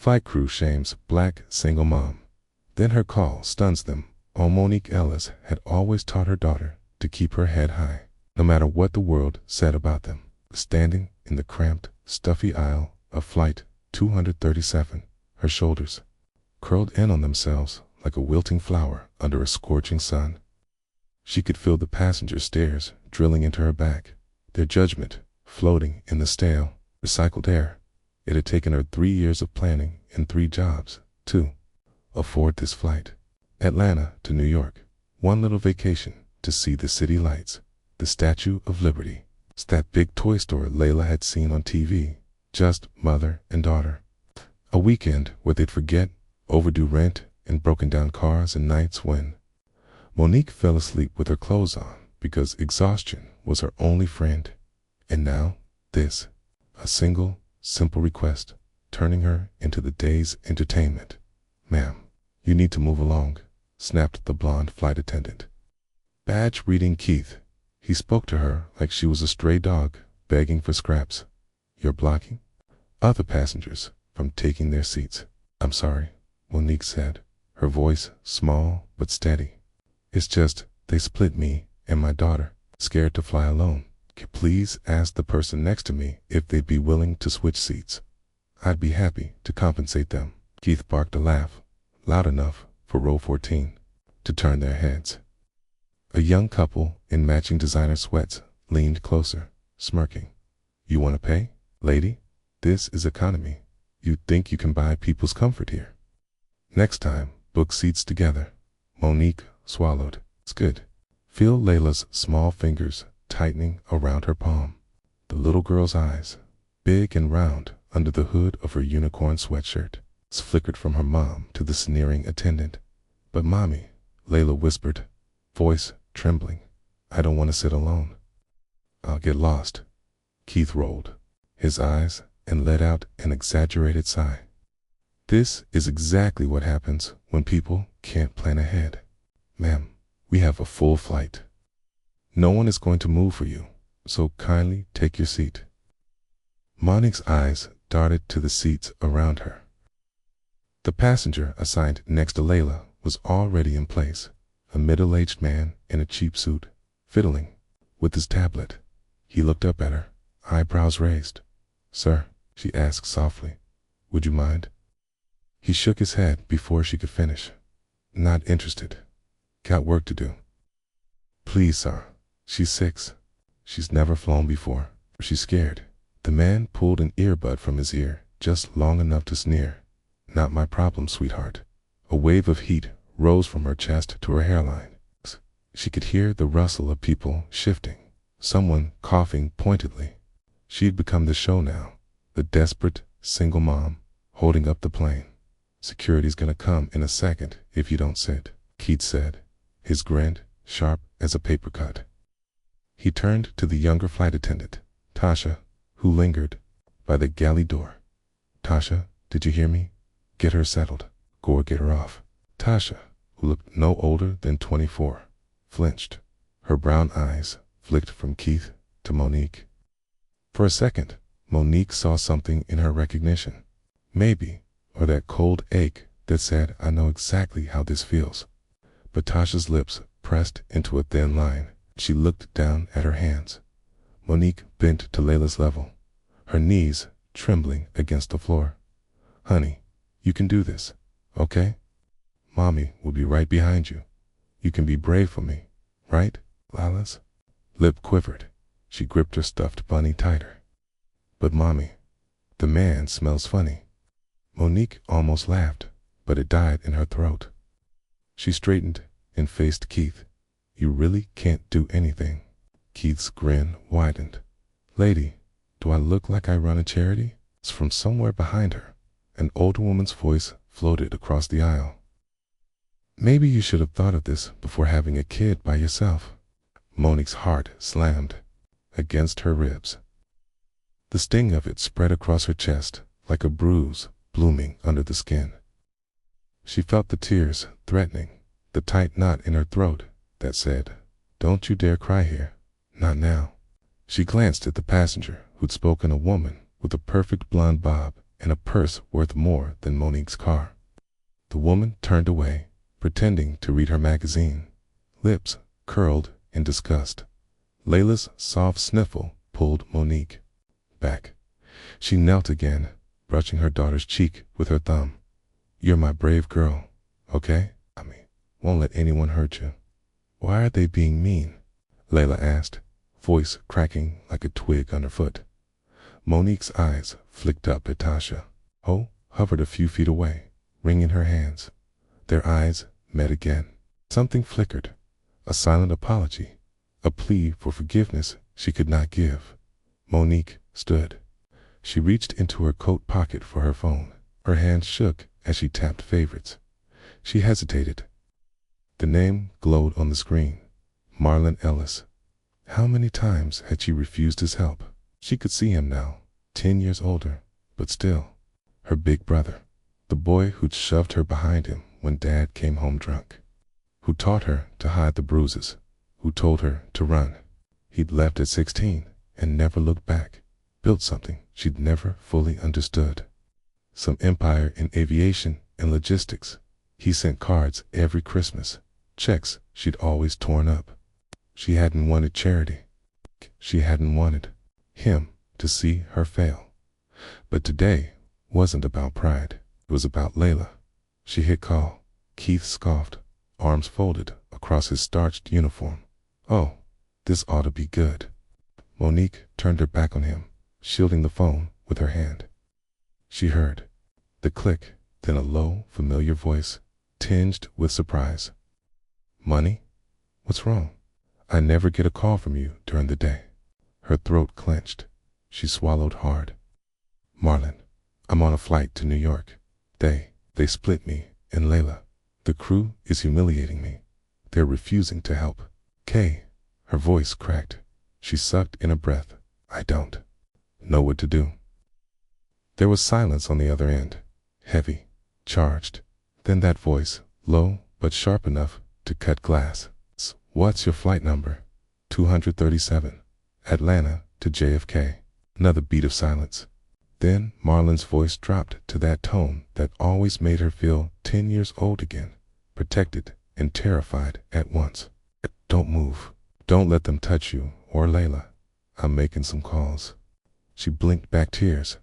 Flight crew shames black single mom. Then her call stuns them. Monique Ellis had always taught her daughter to keep her head high, no matter what the world said about them. Standing in the cramped, stuffy aisle of Flight 237, her shoulders curled in on themselves like a wilting flower under a scorching sun. She could feel the passenger stares drilling into her back, their judgment floating in the stale, recycled air. It had taken her 3 years of planning and 3 jobs to afford this flight. Atlanta to New York. One little vacation to see the city lights, the Statue of Liberty. It's that big toy store Layla had seen on TV. Just mother and daughter. A weekend where they'd forget overdue rent and broken down cars and nights when Monique fell asleep with her clothes on because exhaustion was her only friend. And now this, a single, simple request, turning her into the day's entertainment. "Ma'am, you need to move along," snapped the blonde flight attendant. Badge reading Keith. He spoke to her like she was a stray dog begging for scraps. "You're blocking other passengers from taking their seats." "I'm sorry," Monique said, her voice small but steady. "It's just they split me and my daughter. Scared to fly alone. Please ask the person next to me if they'd be willing to switch seats. I'd be happy to compensate them." Keith barked a laugh, loud enough for row 14 to turn their heads. A young couple in matching designer sweats leaned closer, smirking. "You want to pay, lady? This is economy. You think you can buy people's comfort here. Next time, book seats together." Monique swallowed. "It's good." Feel Layla's small fingers tightening around her palm. The little girl's eyes, big and round under the hood of her unicorn sweatshirt, flickered from her mom to the sneering attendant. "But mommy," Layla whispered, voice trembling, "I don't want to sit alone." "I'll get lost." Keith rolled his eyes and let out an exaggerated sigh. This is exactly what happens when people can't plan ahead. "Ma'am, we have a full flight. No one is going to move for you, so kindly take your seat." Monique's eyes darted to the seats around her. The passenger assigned next to Layla was already in place, a middle-aged man in a cheap suit, fiddling with his tablet. He looked up at her, eyebrows raised. "Sir," she asked softly, "would you mind?" He shook his head before she could finish. "Not interested. Got work to do." "Please, sir. She's 6. She's never flown before. She's scared." The man pulled an earbud from his ear just long enough to sneer. "Not my problem, sweetheart." A wave of heat rose from her chest to her hairline. She could hear the rustle of people shifting, someone coughing pointedly. She had become the show now, the desperate single mom holding up the plane. "Security's gonna come in a second if you don't sit," Keith said, his grin sharp as a paper cut. He turned to the younger flight attendant, Tasha, who lingered by the galley door. "Tasha, did you hear me? Get her settled. Go or get her off." Tasha, who looked no older than 24, flinched. Her brown eyes flicked from Keith to Monique. For a second, Monique saw something in her recognition. Maybe, or that cold ache that said, "I know exactly how this feels." But Tasha's lips pressed into a thin line. She looked down at her hands. Monique bent to Layla's level, her knees trembling against the floor. "Honey, you can do this, okay? Mommy will be right behind you. You can be brave for me, right?" Layla's lip quivered. She gripped her stuffed bunny tighter. "But mommy, the man smells funny." Monique almost laughed, but it died in her throat. She straightened and faced Keith. "You really can't do anything." Keith's grin widened. "Lady, do I look like I run a charity?" From somewhere behind her, an older woman's voice floated across the aisle. "Maybe you should have thought of this before having a kid by yourself." Monique's heart slammed against her ribs. The sting of it spread across her chest like a bruise blooming under the skin. She felt the tears threatening, the tight knot in her throat that said, "Don't you dare cry here. Not now." She glanced at the passenger who'd spoken, a woman with a perfect blonde bob and a purse worth more than Monique's car. The woman turned away, pretending to read her magazine, lips curled in disgust. Layla's soft sniffle pulled Monique back. She knelt again, brushing her daughter's cheek with her thumb. "You're my brave girl, okay? Won't let anyone hurt you." "Why are they being mean?" Layla asked, voice cracking like a twig underfoot. Monique's eyes flicked up at Tasha, who hovered a few feet away, wringing her hands. Their eyes met again. Something flickered, a silent apology, a plea for forgiveness she could not give. Monique stood. She reached into her coat pocket for her phone. Her hands shook as she tapped favorites. She hesitated. The name glowed on the screen. Marlon Ellis. How many times had she refused his help? She could see him now, 10 years older, but still. Her big brother. The boy who'd shoved her behind him when Dad came home drunk. Who taught her to hide the bruises. Who told her to run. He'd left at 16 and never looked back. Built something she'd never fully understood. Some empire in aviation and logistics. He sent cards every Christmas. Checks she'd always torn up. She hadn't wanted charity. She hadn't wanted him to see her fail. But today wasn't about pride. It was about Layla. She hit call. Keith scoffed, arms folded across his starched uniform. "Oh, this ought to be good." Monique turned her back on him, shielding the phone with her hand. She heard the click, then a low, familiar voice, tinged with surprise. "Money? What's wrong? I never get a call from you during the day." Her throat clenched. She swallowed hard. "Marlon, I'm on a flight to New York. They split me and Layla. The crew is humiliating me. They're refusing to help." "Kay." Her voice cracked. She sucked in a breath. "I don't know what to do." There was silence on the other end, heavy, charged. Then that voice, low but sharp enough to cut glass. "What's your flight number?" 237. Atlanta to JFK. Another beat of silence. Then Marlon's voice dropped to that tone that always made her feel 10 years old again, protected and terrified at once. "Don't move. Don't let them touch you or Layla. I'm making some calls." She blinked back tears.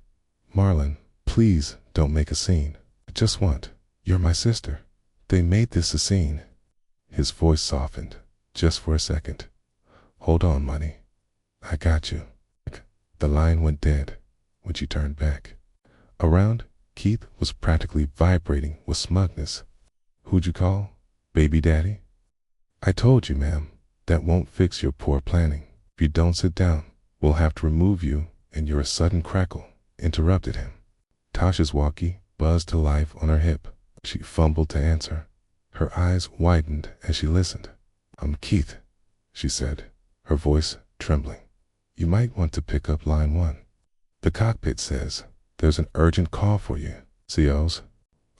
"Marlon, please don't make a scene. I just want. You're my sister. They made this a scene." His voice softened, just for a second. "Hold on, Money. I got you." The line went dead when she turned back. Around, Keith was practically vibrating with smugness. "Who'd you call? Baby Daddy?" "I told you, ma'am, that won't fix your poor planning. If you don't sit down, we'll have to remove you," and you're a sudden crackle interrupted him. Tasha's walkie buzzed to life on her hip. She fumbled to answer. Her eyes widened as she listened. "I'm Keith," she said, her voice trembling. "You might want to pick up line 1. The cockpit says there's an urgent call for you. CO's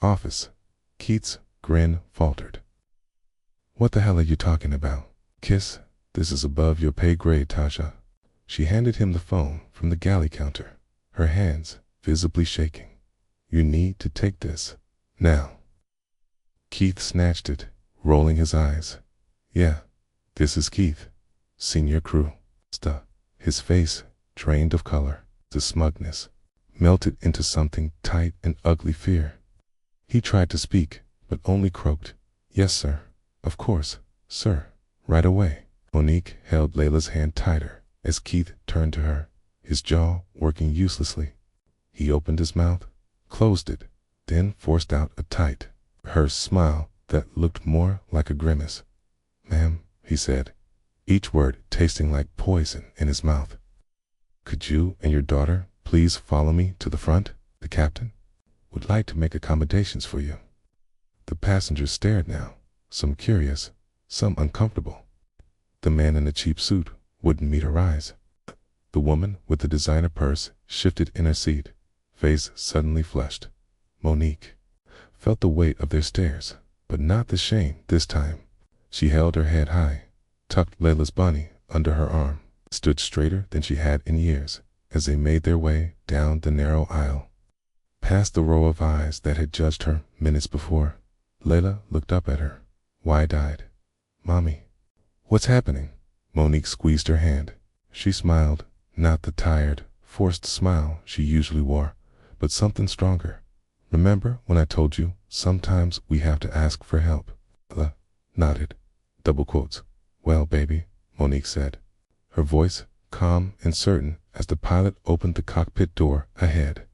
office." Keith's grin faltered. "What the hell are you talking about? Kiss, this is above your pay grade, Tasha." She handed him the phone from the galley counter, her hands visibly shaking. "You need to take this now." Keith snatched it, rolling his eyes. "Yeah, this is Keith, senior crew." His face drained of color. The smugness melted into something tight and ugly fear. He tried to speak, but only croaked, "Yes, sir. Of course, sir. Right away." Monique held Layla's hand tighter as Keith turned to her, his jaw working uselessly. He opened his mouth, closed it, then forced out a tight, hurt smile that looked more like a grimace. "Ma'am," he said, each word tasting like poison in his mouth. "Could you and your daughter please follow me to the front? The captain would like to make accommodations for you." The passengers stared now, some curious, some uncomfortable. The man in the cheap suit wouldn't meet her eyes. The woman with the designer purse shifted in her seat, face suddenly flushed. Monique felt the weight of their stares, but not the shame this time. She held her head high, tucked Layla's bunny under her arm, stood straighter than she had in years as they made their way down the narrow aisle. Past the row of eyes that had judged her minutes before, Layla looked up at her, wide-eyed. "Mommy, what's happening?" Monique squeezed her hand. She smiled, not the tired, forced smile she usually wore, but something stronger. "Remember when I told you sometimes we have to ask for help?" Layla nodded. Double quotes. "Well, baby," Monique said, her voice calm and certain as the pilot opened the cockpit door ahead.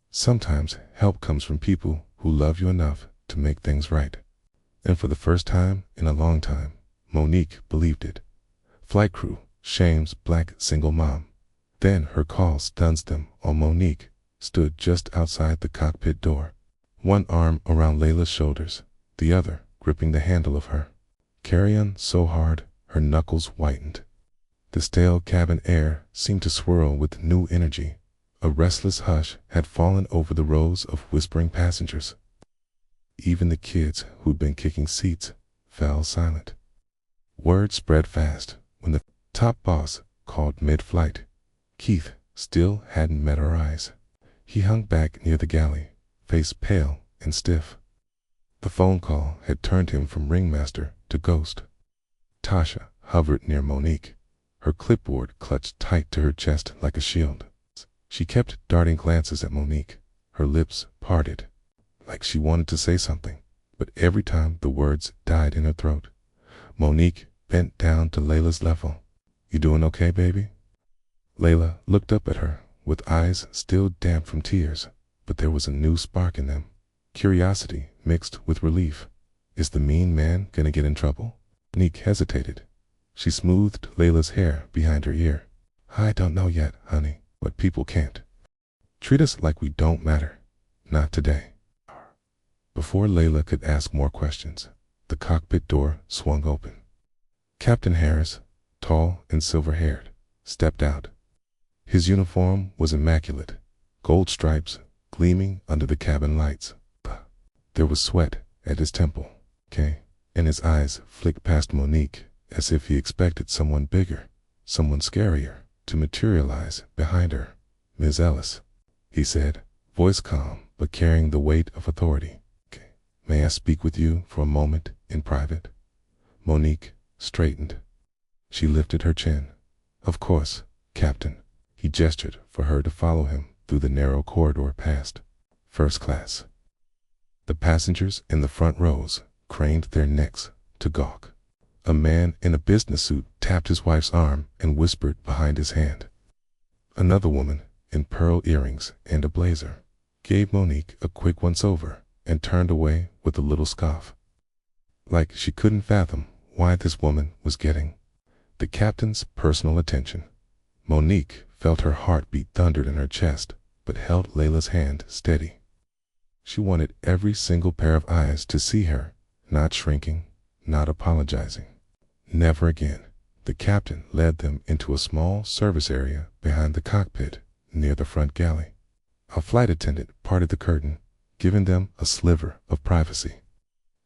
"Sometimes help comes from people who love you enough to make things right." And for the first time in a long time, Monique believed it. Flight crew shames black single mom. Then her call stuns them on Monique stood just outside the cockpit door, one arm around Layla's shoulders, the other gripping the handle of her carry-on so hard her knuckles whitened. The stale cabin air seemed to swirl with new energy. A restless hush had fallen over the rows of whispering passengers. Even the kids who'd been kicking seats fell silent. Word spread fast when the top boss called mid-flight. Keith still hadn't met her eyes. He hung back near the galley, face pale and stiff. The phone call had turned him from ringmaster to ghost. Tasha hovered near Monique, her clipboard clutched tight to her chest like a shield. She kept darting glances at Monique, her lips parted, like she wanted to say something, but every time the words died in her throat. Monique bent down to Layla's level. "You doing okay, baby?" Layla looked up at her, with eyes still damp from tears, but there was a new spark in them, curiosity mixed with relief. "Is the mean man gonna get in trouble?" Monique hesitated. She smoothed Layla's hair behind her ear. "I don't know yet, honey, but people can't treat us like we don't matter. Not today." Before Layla could ask more questions, the cockpit door swung open. Captain Harris, tall and silver-haired, stepped out. His uniform was immaculate, gold stripes gleaming under the cabin lights. There was sweat at his temple, and his eyes flicked past Monique as if he expected someone bigger, someone scarier, to materialize behind her. "Ms. Ellis," he said, voice calm but carrying the weight of authority. "May I speak with you for a moment in private?" Monique straightened. She lifted her chin. "Of course, Captain." He gestured for her to follow him through the narrow corridor past first class. The passengers in the front rows craned their necks to gawk. A man in a business suit tapped his wife's arm and whispered behind his hand. Another woman, in pearl earrings and a blazer, gave Monique a quick once-over and turned away with a little scoff. Like she couldn't fathom why this woman was getting the captain's personal attention. Monique felt her heartbeat thundered in her chest, but held Layla's hand steady. She wanted every single pair of eyes to see her, not shrinking, not apologizing. Never again. The captain led them into a small service area behind the cockpit near the front galley. A flight attendant parted the curtain, giving them a sliver of privacy.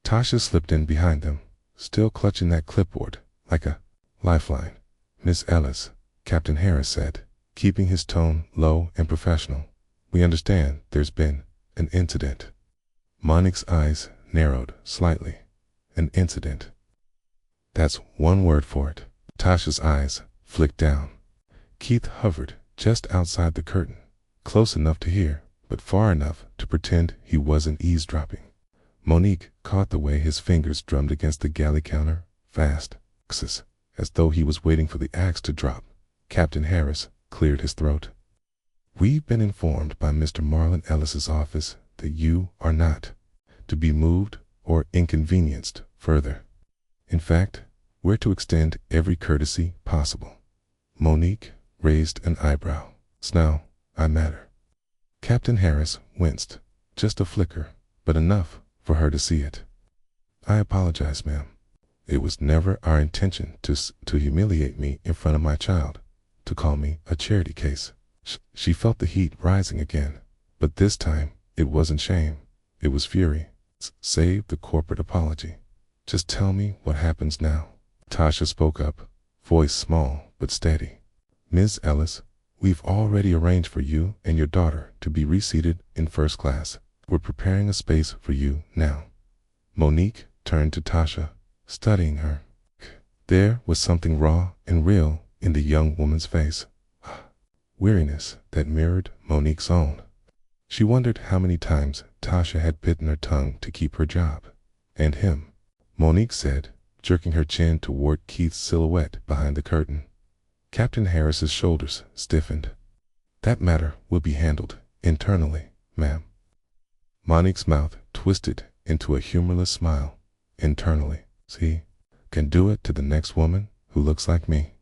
Tasha slipped in behind them, still clutching that clipboard like a lifeline. "Miss Ellis," Captain Harris said, keeping his tone low and professional, "we understand there's been an incident." Monique's eyes narrowed slightly. An incident. That's one word for it. Tasha's eyes flicked down. Keith hovered just outside the curtain, close enough to hear, but far enough to pretend he wasn't eavesdropping. Monique caught the way his fingers drummed against the galley counter, fast, as though he was waiting for the axe to drop. Captain Harris cleared his throat. "We've been informed by Mr. Marlon Ellis's office that you are not to be moved or inconvenienced further. In fact, we're to extend every courtesy possible." Monique raised an eyebrow. "Now, I matter." Captain Harris winced, just a flicker, but enough for her to see it. "I apologize, ma'am. It was never our intention to humiliate me in front of my child, to call me a charity case." She felt the heat rising again, but this time it wasn't shame, it was fury. "Save the corporate apology. Just tell me what happens now." Tasha spoke up, voice small but steady. "Ms. Ellis, We've already arranged for you and your daughter to be reseated in first class. We're preparing a space for you now. Monique turned to Tasha, studying her. There was something raw and real in the young woman's face. Weariness that mirrored Monique's own. She wondered how many times Tasha had bitten her tongue to keep her job. And him, Monique said, jerking her chin toward Keith's silhouette behind the curtain. Captain Harris's shoulders stiffened. That matter will be handled internally, ma'am. Monique's mouth twisted into a humorless smile. Internally, see? Can do it to the next woman who looks like me.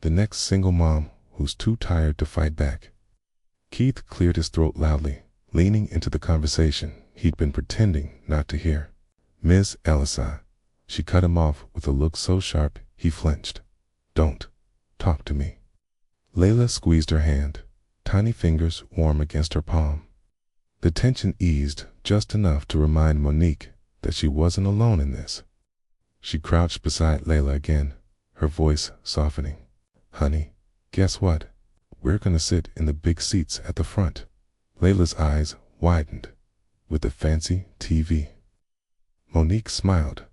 The next single mom who's too tired to fight back. Keith cleared his throat loudly, leaning into the conversation he'd been pretending not to hear. Miss Elisa. She cut him off with a look so sharp he flinched. Don't talk to me. Layla squeezed her hand, tiny fingers warm against her palm. The tension eased just enough to remind Monique that she wasn't alone in this. She crouched beside Layla again, her voice softening. Honey, guess what? We're gonna sit in the big seats at the front. Layla's eyes widened. With the fancy TV. Monique smiled.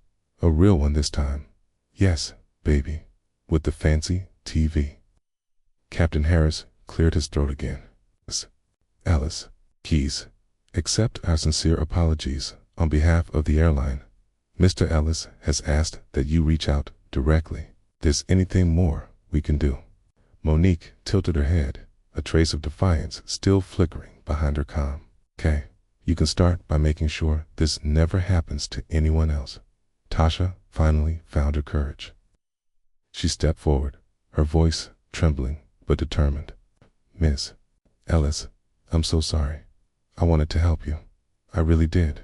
A real one this time. Yes, baby. With the fancy TV. Captain Harris cleared his throat again. Alice, Keys, accept our sincere apologies on behalf of the airline. Mr. Ellis has asked that you reach out directly. There's anything more we can do. Monique tilted her head, a trace of defiance still flickering behind her calm. Okay, you can start by making sure this never happens to anyone else. Tasha finally found her courage. She stepped forward, her voice trembling but determined. Miss Ellis, I'm so sorry. I wanted to help you. I really did.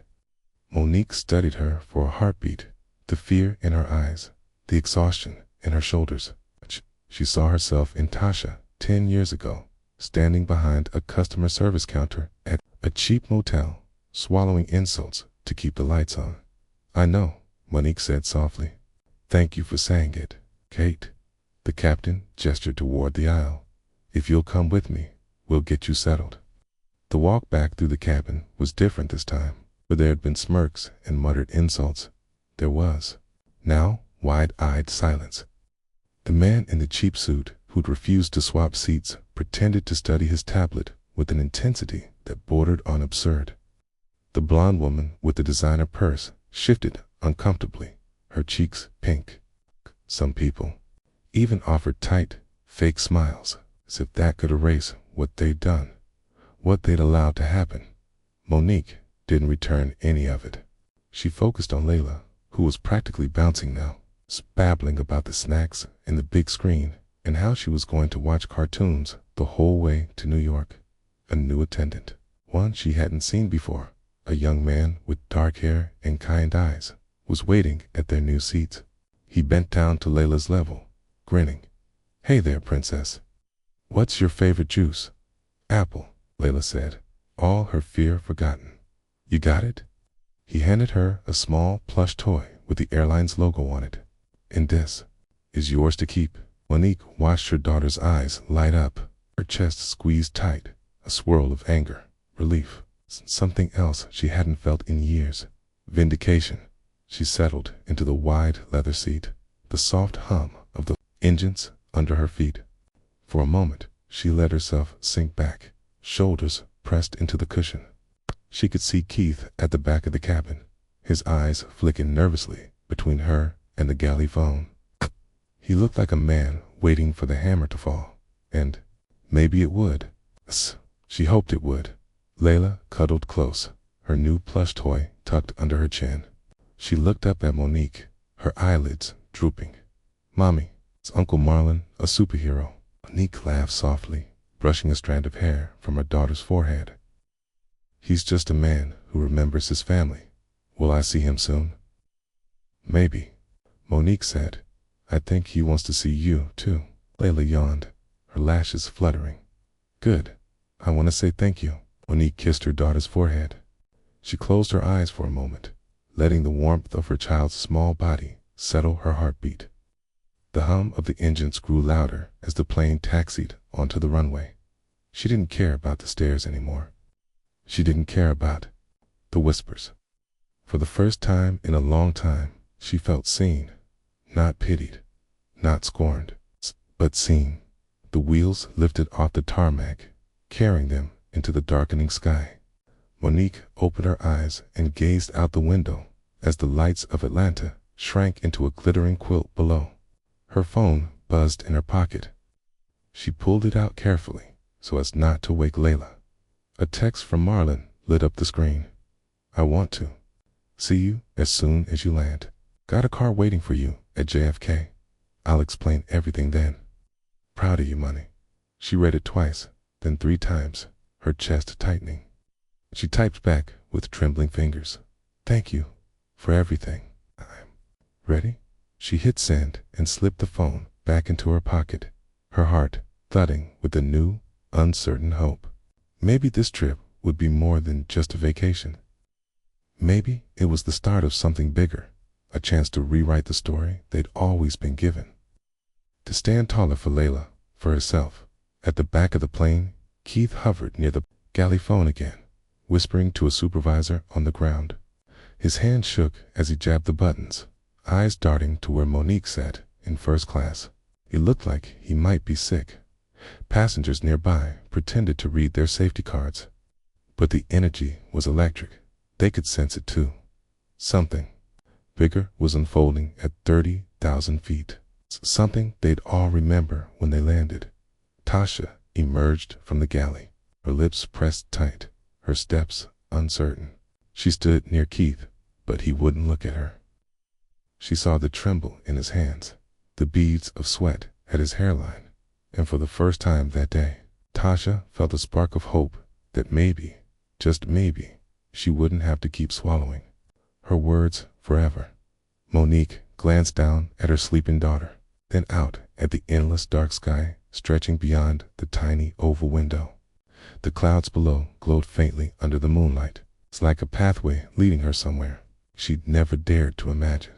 Monique studied her for a heartbeat, the fear in her eyes, the exhaustion in her shoulders. She saw herself in Tasha 10 years ago, standing behind a customer service counter at a cheap motel, swallowing insults to keep the lights on. I know, Monique said softly. Thank you for saying it, Kate. The captain gestured toward the aisle. If you'll come with me, we'll get you settled. The walk back through the cabin was different this time. Where there had been smirks and muttered insults, there was, now, wide-eyed silence. The man in the cheap suit who'd refused to swap seats pretended to study his tablet with an intensity that bordered on absurd. The blonde woman with the designer purse shifted uncomfortably, her cheeks pink. Some people even offered tight, fake smiles, as if that could erase what they'd done, what they'd allowed to happen. Monique didn't return any of it. She focused on Layla, who was practically bouncing now, babbling about the snacks and the big screen and how she was going to watch cartoons the whole way to New York. A new attendant, one she hadn't seen before, a young man with dark hair and kind eyes, was waiting at their new seats. He bent down to Layla's level, grinning. Hey there, princess. What's your favorite juice? Apple, Layla said, all her fear forgotten. You got it? He handed her a small plush toy with the airline's logo on it. And this is yours to keep. Monique watched her daughter's eyes light up, her chest squeezed tight, a swirl of anger, relief, something else she hadn't felt in years. Vindication. She settled into the wide leather seat, the soft hum of the engines under her feet. For a moment, she let herself sink back, shoulders pressed into the cushion. She could see Keith at the back of the cabin, his eyes flicking nervously between her and the galley phone. He looked like a man waiting for the hammer to fall, and maybe it would. She hoped it would. Layla cuddled close, her new plush toy tucked under her chin. She looked up at Monique, her eyelids drooping. Mommy, is Uncle Marlon a superhero? Monique laughed softly, brushing a strand of hair from her daughter's forehead. He's just a man who remembers his family. Will I see him soon? Maybe, Monique said. I think he wants to see you, too. Layla yawned, her lashes fluttering. Good. I want to say thank you. Monique kissed her daughter's forehead. She closed her eyes for a moment, letting the warmth of her child's small body settle her heartbeat. The hum of the engines grew louder as the plane taxied onto the runway. She didn't care about the stairs anymore. She didn't care about the whispers. For the first time in a long time, she felt seen, not pitied, not scorned, but seen. The wheels lifted off the tarmac, carrying them into the darkening sky. Monique opened her eyes and gazed out the window as the lights of Atlanta shrank into a glittering quilt below. Her phone buzzed in her pocket. She pulled it out carefully so as not to wake Layla. A text from Marlon lit up the screen. "I want to see you as soon as you land. Got a car waiting for you at JFK. I'll explain everything then. Proud of you, Money." She read it twice, then 3 times, her chest tightening. She typed back with trembling fingers. "Thank you for everything. I'm ready." She hit send and slipped the phone back into her pocket, her heart thudding with a new, uncertain hope. Maybe this trip would be more than just a vacation. Maybe it was the start of something bigger, a chance to rewrite the story they'd always been given. To stand taller for Layla, for herself. At the back of the plane, Keith hovered near the galley phone again, whispering to a supervisor on the ground. His hand shook as he jabbed the buttons, eyes darting to where Monique sat in first class. He looked like he might be sick. Passengers nearby pretended to read their safety cards. But the energy was electric. They could sense it too. Something bigger was unfolding at 30,000 feet. Something they'd all remember when they landed. Tasha emerged from the galley, her lips pressed tight, her steps uncertain. She stood near Keith, but he wouldn't look at her. She saw the tremble in his hands, the beads of sweat at his hairline, and for the first time that day, Tasha felt a spark of hope that maybe, just maybe, she wouldn't have to keep swallowing her words forever. Monique glanced down at her sleeping daughter, then out at the endless dark sky stretching beyond the tiny oval window. The clouds below glowed faintly under the moonlight. It's like a pathway leading her somewhere she'd never dared to imagine.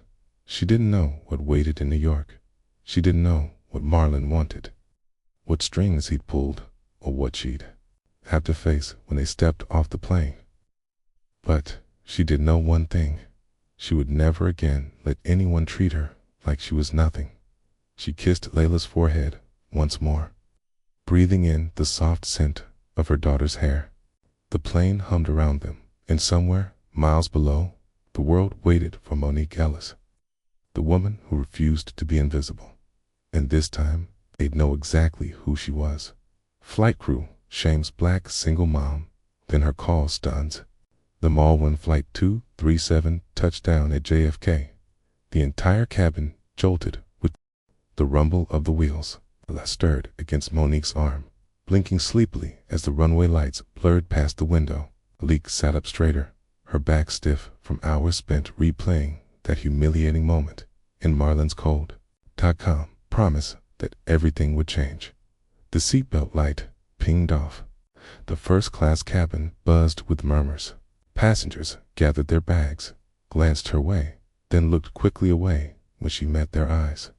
She didn't know what waited in New York. She didn't know what Marlon wanted, what strings he'd pulled, or what she'd have to face when they stepped off the plane. But she did know one thing. She would never again let anyone treat her like she was nothing. She kissed Layla's forehead once more, breathing in the soft scent of her daughter's hair. The plane hummed around them, and somewhere, miles below, the world waited for Monique Ellis, the woman who refused to be invisible. And this time, they'd know exactly who she was. Flight crew, Shame's black single mom, then her call stuns. Them all when Flight 237 touched down at JFK. The entire cabin jolted with the rumble of the wheels. Layla stirred against Monique's arm, blinking sleepily as the runway lights blurred past the window. Monique sat up straighter, her back stiff from hours spent replaying that humiliating moment in Marlon's cold, calm promise that everything would change. The seatbelt light pinged off. The first-class cabin buzzed with murmurs. Passengers gathered their bags, glanced her way, then looked quickly away when she met their eyes.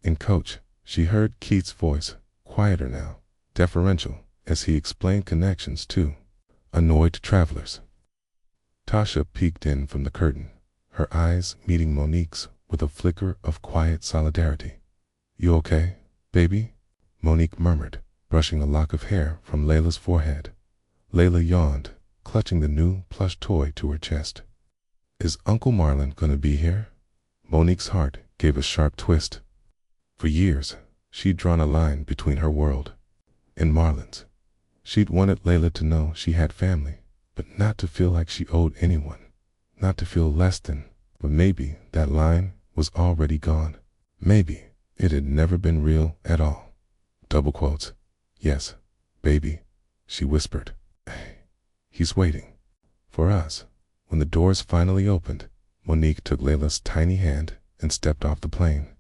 In coach, she heard Keith's voice, quieter now, deferential, as he explained connections to annoyed travelers. Tasha peeked in from the curtain, her eyes meeting Monique's with a flicker of quiet solidarity. "You okay, baby?" Monique murmured, brushing a lock of hair from Layla's forehead. Layla yawned, clutching the new plush toy to her chest. "Is Uncle Marlon gonna be here?" Monique's heart gave a sharp twist. For years, she'd drawn a line between her world and Marlon's. She'd wanted Layla to know she had family, but not to feel like she owed anyone, not to feel less than. But maybe that line was already gone. Maybe it had never been real at all. Double quotes. "Yes, baby," she whispered. "He's waiting for us." When the doors finally opened, Monique took Layla's tiny hand and stepped off the plane.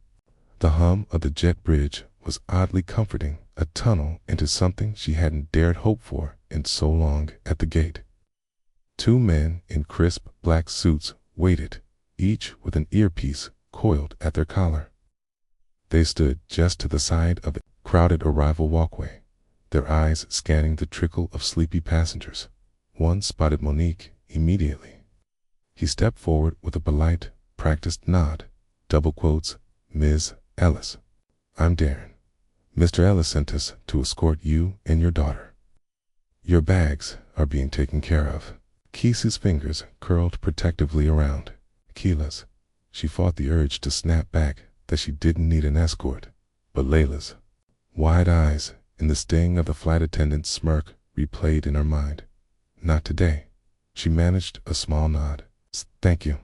The hum of the jet bridge was oddly comforting, a tunnel into something she hadn't dared hope for in so long at the gate. 2 men in crisp black suits waited, each with an earpiece coiled at their collar. They stood just to the side of the crowded arrival walkway, their eyes scanning the trickle of sleepy passengers. One spotted Monique immediately. He stepped forward with a polite, practiced nod. Double quotes, Ms. Ellis. I'm Darren. Mr. Ellis sent us to escort you and your daughter. Your bags are being taken care of. Keis's fingers curled protectively around Keela's. She fought the urge to snap back that she didn't need an escort, but Layla's wide eyes and the sting of the flight attendant's smirk replayed in her mind. Not today. She managed a small nod. Thank you.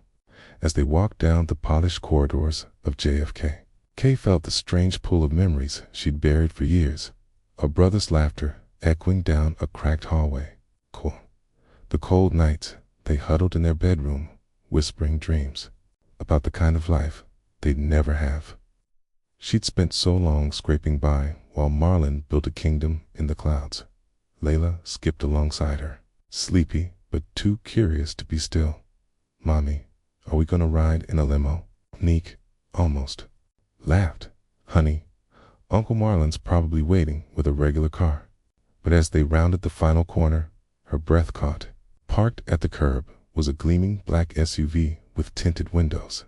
As they walked down the polished corridors of JFK, Kay felt the strange pull of memories she'd buried for years. Her brother's laughter echoing down a cracked hallway. The cold nights they huddled in their bedroom, whispering dreams about the kind of life they'd never have. She'd spent so long scraping by while Marlon built a kingdom in the clouds. Layla skipped alongside her, sleepy but too curious to be still. Mommy, are we gonna ride in a limo? Neek almost laughed. Honey, Uncle Marlon's probably waiting with a regular car. But as they rounded the final corner, her breath caught. Parked at the curb was a gleaming black SUV with tinted windows.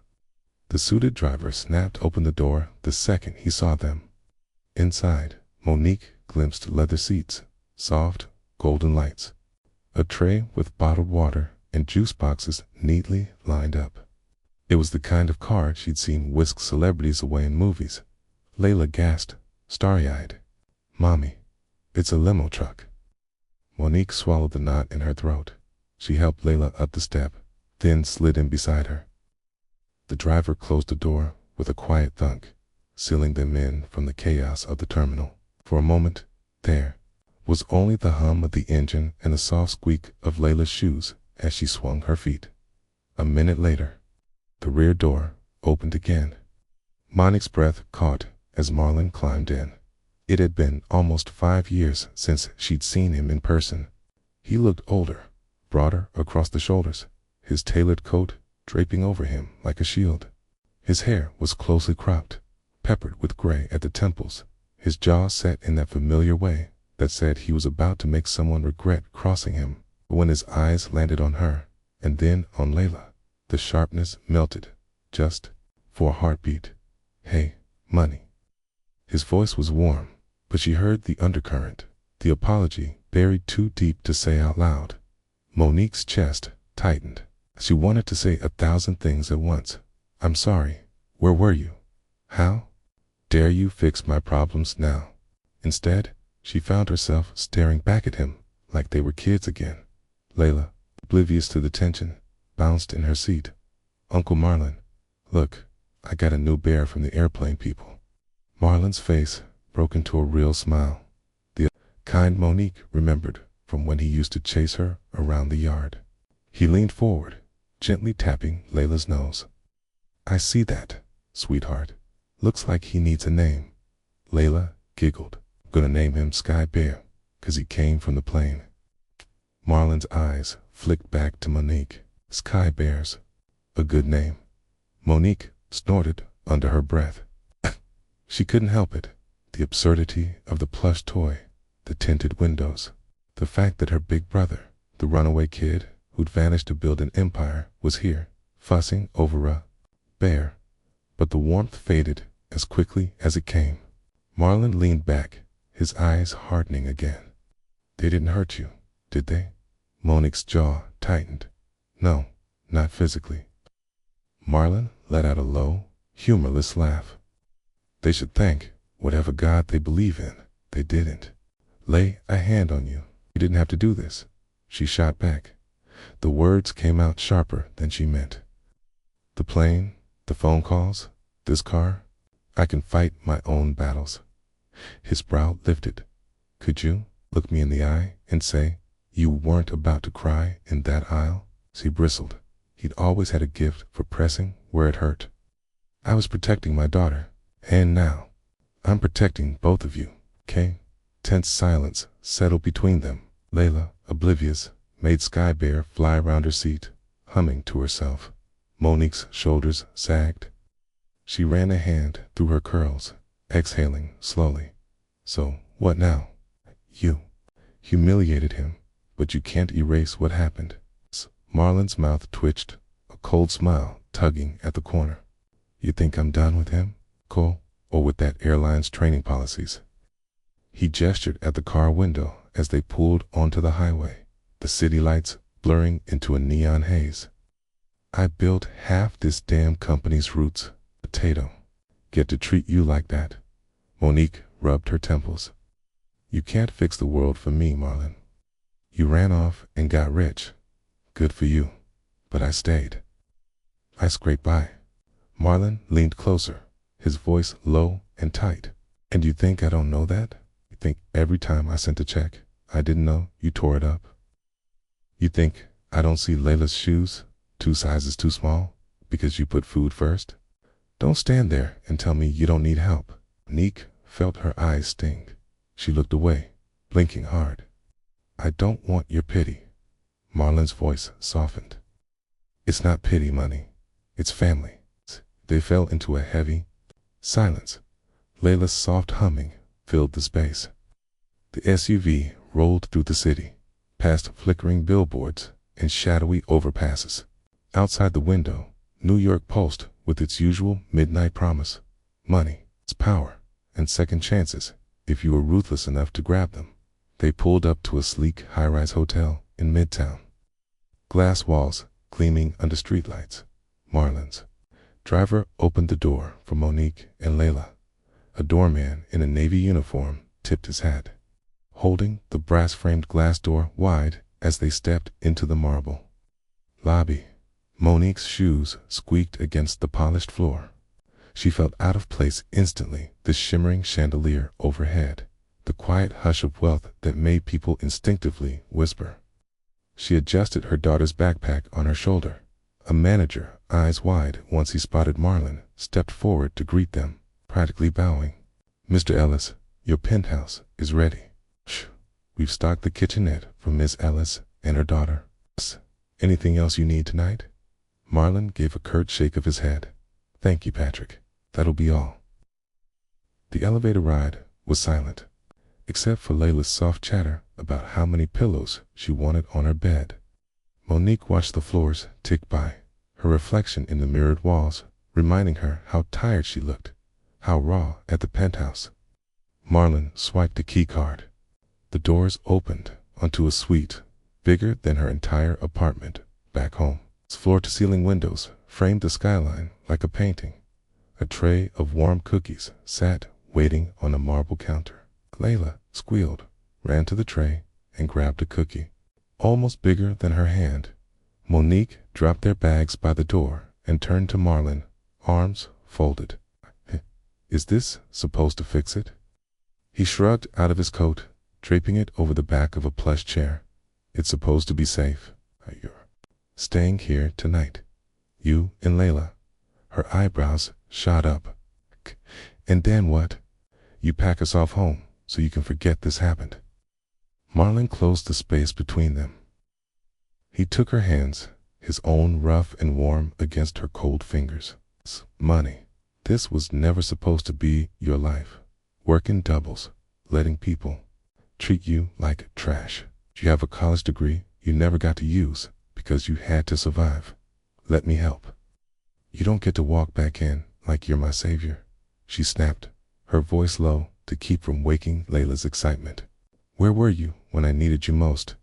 The suited driver snapped open the door the second he saw them. Inside, Monique glimpsed leather seats, soft, golden lights, a tray with bottled water and juice boxes neatly lined up. It was the kind of car she'd seen whisk celebrities away in movies. Layla gasped, starry-eyed. Mommy, it's a limo truck. Monique swallowed the knot in her throat. She helped Layla up the step, then slid in beside her. The driver closed the door with a quiet thunk, sealing them in from the chaos of the terminal. For a moment, there was only the hum of the engine and the soft squeak of Layla's shoes as she swung her feet. A minute later, the rear door opened again. Monique's breath caught as Marlon climbed in. It had been almost 5 years since she'd seen him in person. He looked older, broader across the shoulders, his tailored coat draping over him like a shield. His hair was closely cropped, peppered with gray at the temples, his jaw set in that familiar way that said he was about to make someone regret crossing him. But when his eyes landed on her, and then on Layla, the sharpness melted, just for a heartbeat. Hey, Money. His voice was warm, but she heard the undercurrent, the apology buried too deep to say out loud. Monique's chest tightened. She wanted to say 1,000 things at once. I'm sorry. Where were you? How dare you fix my problems now? Instead, she found herself staring back at him like they were kids again. Layla, oblivious to the tension, bounced in her seat. Uncle Marlon, look, I got a new bear from the airplane people. Marlon's face broke into a real smile, the kind Monique remembered from when he used to chase her around the yard. He leaned forward, gently tapping Layla's nose. I see that, sweetheart. Looks like he needs a name. Layla giggled. Gonna name him Sky Bear, 'cause he came from the plane. Marlon's eyes flicked back to Monique. Sky Bears. A good name. Monique snorted under her breath. She couldn't help it. The absurdity of the plush toy, the tinted windows, the fact that her big brother, the runaway kid who'd vanished to build an empire, was here, fussing over a bear. But the warmth faded as quickly as it came. Marlon leaned back, his eyes hardening again. They didn't hurt you, did they? Monique's jaw tightened. No, not physically. Marlon let out a low, humorless laugh. They should thank whatever God they believe in. They didn't. Lay a hand on you. You didn't have to do this. She shot back. The words came out sharper than she meant. The plane, the phone calls, this car, I can fight my own battles. His brow lifted. Could you look me in the eye and say you weren't about to cry in that aisle? She bristled. He'd always had a gift for pressing where it hurt. I was protecting my daughter, and now I'm protecting both of you, okay? Tense silence settled between them. Layla, oblivious, made Sky Bear fly around her seat, humming to herself. Monique's shoulders sagged. She ran a hand through her curls, exhaling slowly. So, what now? You humiliated him, but you can't erase what happened. Marlon's mouth twitched, a cold smile tugging at the corner. You think I'm done with him, Cole, or with that airline's training policies? He gestured at the car window as they pulled onto the highway, the city lights blurring into a neon haze. I built half this damn company's routes, potato. Get to treat you like that. Monique rubbed her temples. You can't fix the world for me, Marlon. You ran off and got rich. Good for you. But I stayed. I scraped by. Marlon leaned closer, his voice low and tight. And you think I don't know that? You think every time I sent a check, I didn't know you tore it up? You think I don't see Layla's shoes, 2 sizes too small, because you put food first? Don't stand there and tell me you don't need help. Monique felt her eyes sting. She looked away, blinking hard. I don't want your pity. Marlon's voice softened. It's not pity, money. It's family. They fell into a heavy silence. Layla's soft humming filled the space. The SUV rolled through the city, past flickering billboards and shadowy overpasses. Outside the window, New York Post with its usual midnight promise. Money, its power, and second chances if you were ruthless enough to grab them. They pulled up to a sleek high-rise hotel in Midtown. Glass walls gleaming under streetlights. Marlon's driver opened the door for Monique and Layla. A doorman in a navy uniform tipped his hat, holding the brass-framed glass door wide as they stepped into the marble lobby. Monique's shoes squeaked against the polished floor. She felt out of place instantly. The shimmering chandelier overhead, the quiet hush of wealth that made people instinctively whisper. She adjusted her daughter's backpack on her shoulder. A manager, eyes wide once he spotted Marlon, stepped forward to greet them, practically bowing. Mr. Ellis, your penthouse is ready. Shh. We've stocked the kitchenette for Miss Ellis and her daughter. Anything else you need tonight? Marlon gave a curt shake of his head. Thank you, Patrick. That'll be all. The elevator ride was silent, except for Layla's soft chatter about how many pillows she wanted on her bed. Monique watched the floors tick by, her reflection in the mirrored walls reminding her how tired she looked, how raw at the penthouse. Marlon swiped a key card. The doors opened onto a suite bigger than her entire apartment back home. Its floor-to-ceiling windows framed the skyline like a painting. A tray of warm cookies sat waiting on a marble counter. Layla squealed, ran to the tray, and grabbed a cookie, almost bigger than her hand. Monique dropped their bags by the door and turned to Marlon, arms folded. Is this supposed to fix it? He shrugged out of his coat, draping it over the back of a plush chair. It's supposed to be safe. You're staying here tonight. You and Layla. Her eyebrows shot up. And then what? You pack us off home so you can forget this happened. Marlon closed the space between them. He took her hands, his own rough and warm against her cold fingers. Money. This was never supposed to be your life. Working doubles, letting people treat you like trash. You have a college degree you never got to use because you had to survive. Let me help. You don't get to walk back in like you're my savior, she snapped, her voice low to keep from waking Layla's excitement. Where were you when I needed you most?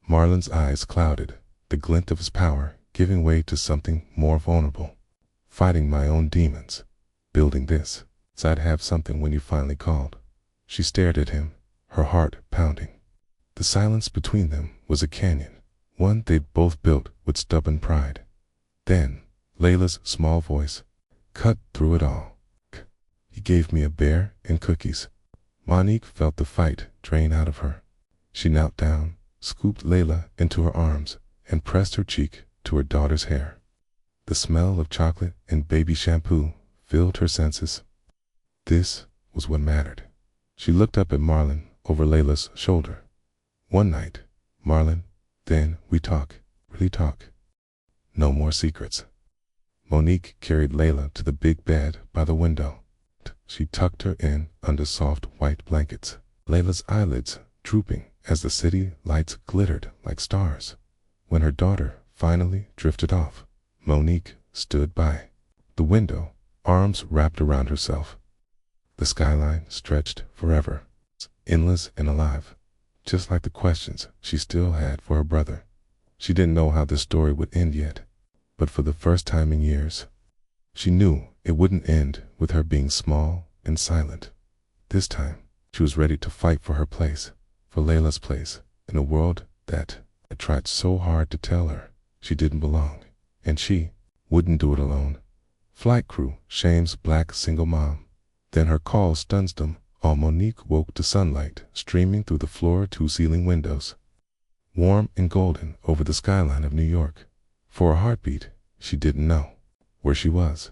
Marlon's eyes clouded, the glint of his power giving way to something more vulnerable. Fighting my own demons. Building this, so I'd have something when you finally called. She stared at him, her heart pounding. The silence between them was a canyon, one they'd both built with stubborn pride. Then, Layla's small voice cut through it all. He gave me a bear and cookies. Monique felt the fight drain out of her. She knelt down, scooped Layla into her arms, and pressed her cheek to her daughter's hair. The smell of chocolate and baby shampoo filled her senses. This was what mattered. She looked up at Marlon over Layla's shoulder. One night, Marlon, then we talk, really talk. No more secrets. Monique carried Layla to the big bed by the window. She tucked her in under soft white blankets, Layla's eyelids drooping as the city lights glittered like stars. When her daughter finally drifted off, Monique stood by the window, arms wrapped around herself. The skyline stretched forever, endless and alive, just like the questions she still had for her brother. She didn't know how this story would end yet, but for the first time in years, she knew it wouldn't end with her being small and silent. This time, she was ready to fight for her place, for Layla's place, in a world that had tried so hard to tell her she didn't belong, and she wouldn't do it alone. Flight crew shames black single mom. Then her call stuns them. All Monique woke to sunlight streaming through the floor-to-ceiling windows, warm and golden over the skyline of New York. For a heartbeat, she didn't know where she was.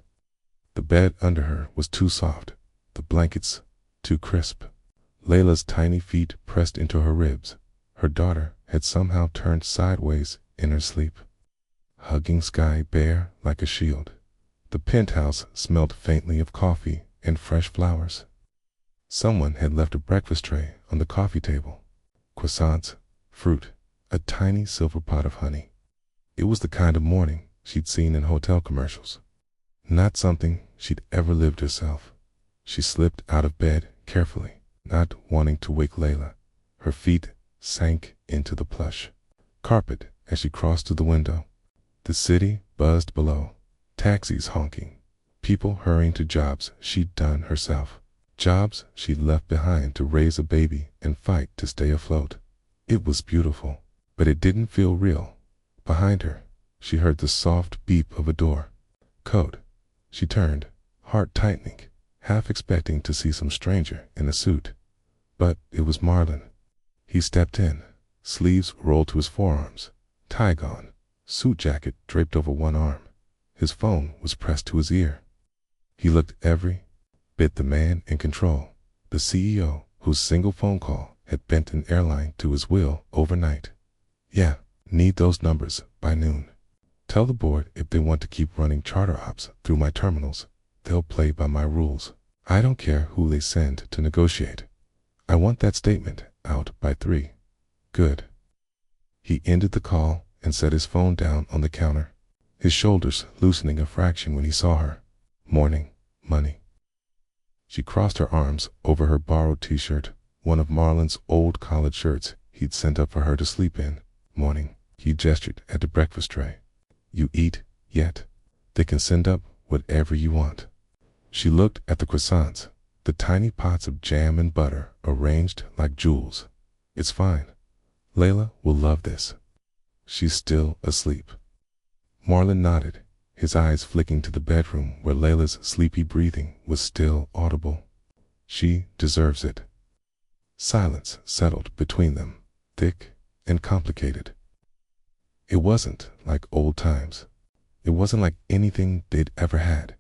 The bed under her was too soft, the blankets too crisp. Layla's tiny feet pressed into her ribs. Her daughter had somehow turned sideways in her sleep, hugging sky bare like a shield. The penthouse smelled faintly of coffee and fresh flowers. Someone had left a breakfast tray on the coffee table. Croissants, fruit, a tiny silver pot of honey. It was the kind of morning she'd seen in hotel commercials, not something she'd ever lived herself. She slipped out of bed carefully, not wanting to wake Layla. Her feet sank into the plush carpet as she crossed to the window. The city buzzed below, taxis honking, people hurrying to jobs she'd done herself, jobs she'd left behind to raise a baby and fight to stay afloat. It was beautiful, but it didn't feel real. Behind her, she heard the soft beep of a door. Code. She turned, heart tightening, half expecting to see some stranger in a suit. But it was Marlon. He stepped in, sleeves rolled to his forearms, tie gone, suit jacket draped over one arm. His phone was pressed to his ear. He looked every bit the man in control, the CEO whose single phone call had bent an airline to his will overnight. Yeah, need those numbers by noon. Tell the board if they want to keep running charter ops through my terminals, they'll play by my rules. I don't care who they send to negotiate. I want that statement out by 3. Good. He ended the call and set his phone down on the counter, his shoulders loosening a fraction when he saw her. Morning, money. She crossed her arms over her borrowed t-shirt, one of Marlon's old college shirts he'd sent up for her to sleep in. Morning. He gestured at the breakfast tray. You eat yet? They can send up whatever you want. She looked at the croissants, the tiny pots of jam and butter arranged like jewels. It's fine. Layla will love this. She's still asleep. Marlon nodded, his eyes flicking to the bedroom where Layla's sleepy breathing was still audible. She deserves it. Silence settled between them, thick and complicated. It wasn't like old times. It wasn't like anything they'd ever had.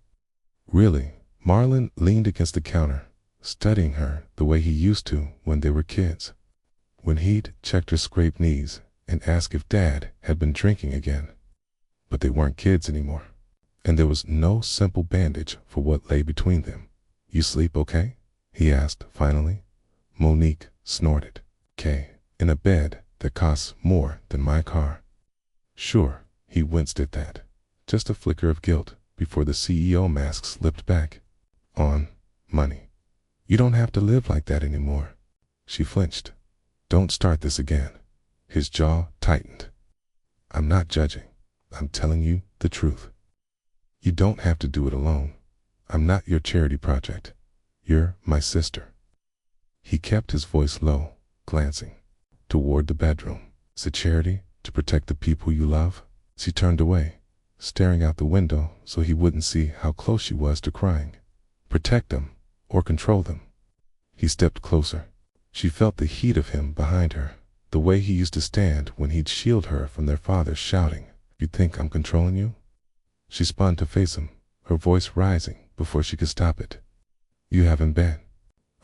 Really, Marlon leaned against the counter, studying her the way he used to when they were kids, when he'd checked her scraped knees and asked if Dad had been drinking again. But they weren't kids anymore, and there was no simple bandage for what lay between them. You sleep okay? He asked finally. Monique snorted. "'Kay, in a bed that costs more than my car." Sure, he winced at that. Just a flicker of guilt before the CEO mask slipped back. On money. You don't have to live like that anymore. She flinched. Don't start this again. His jaw tightened. I'm not judging. I'm telling you the truth. You don't have to do it alone. I'm not your charity project. You're my sister. He kept his voice low, glancing toward the bedroom. Is it charity to protect the people you love? She turned away, staring out the window so he wouldn't see how close she was to crying. Protect them or control them. He stepped closer. She felt the heat of him behind her, the way he used to stand when he'd shield her from their father shouting, "You think I'm controlling you?" She spun to face him, her voice rising before she could stop it. You haven't been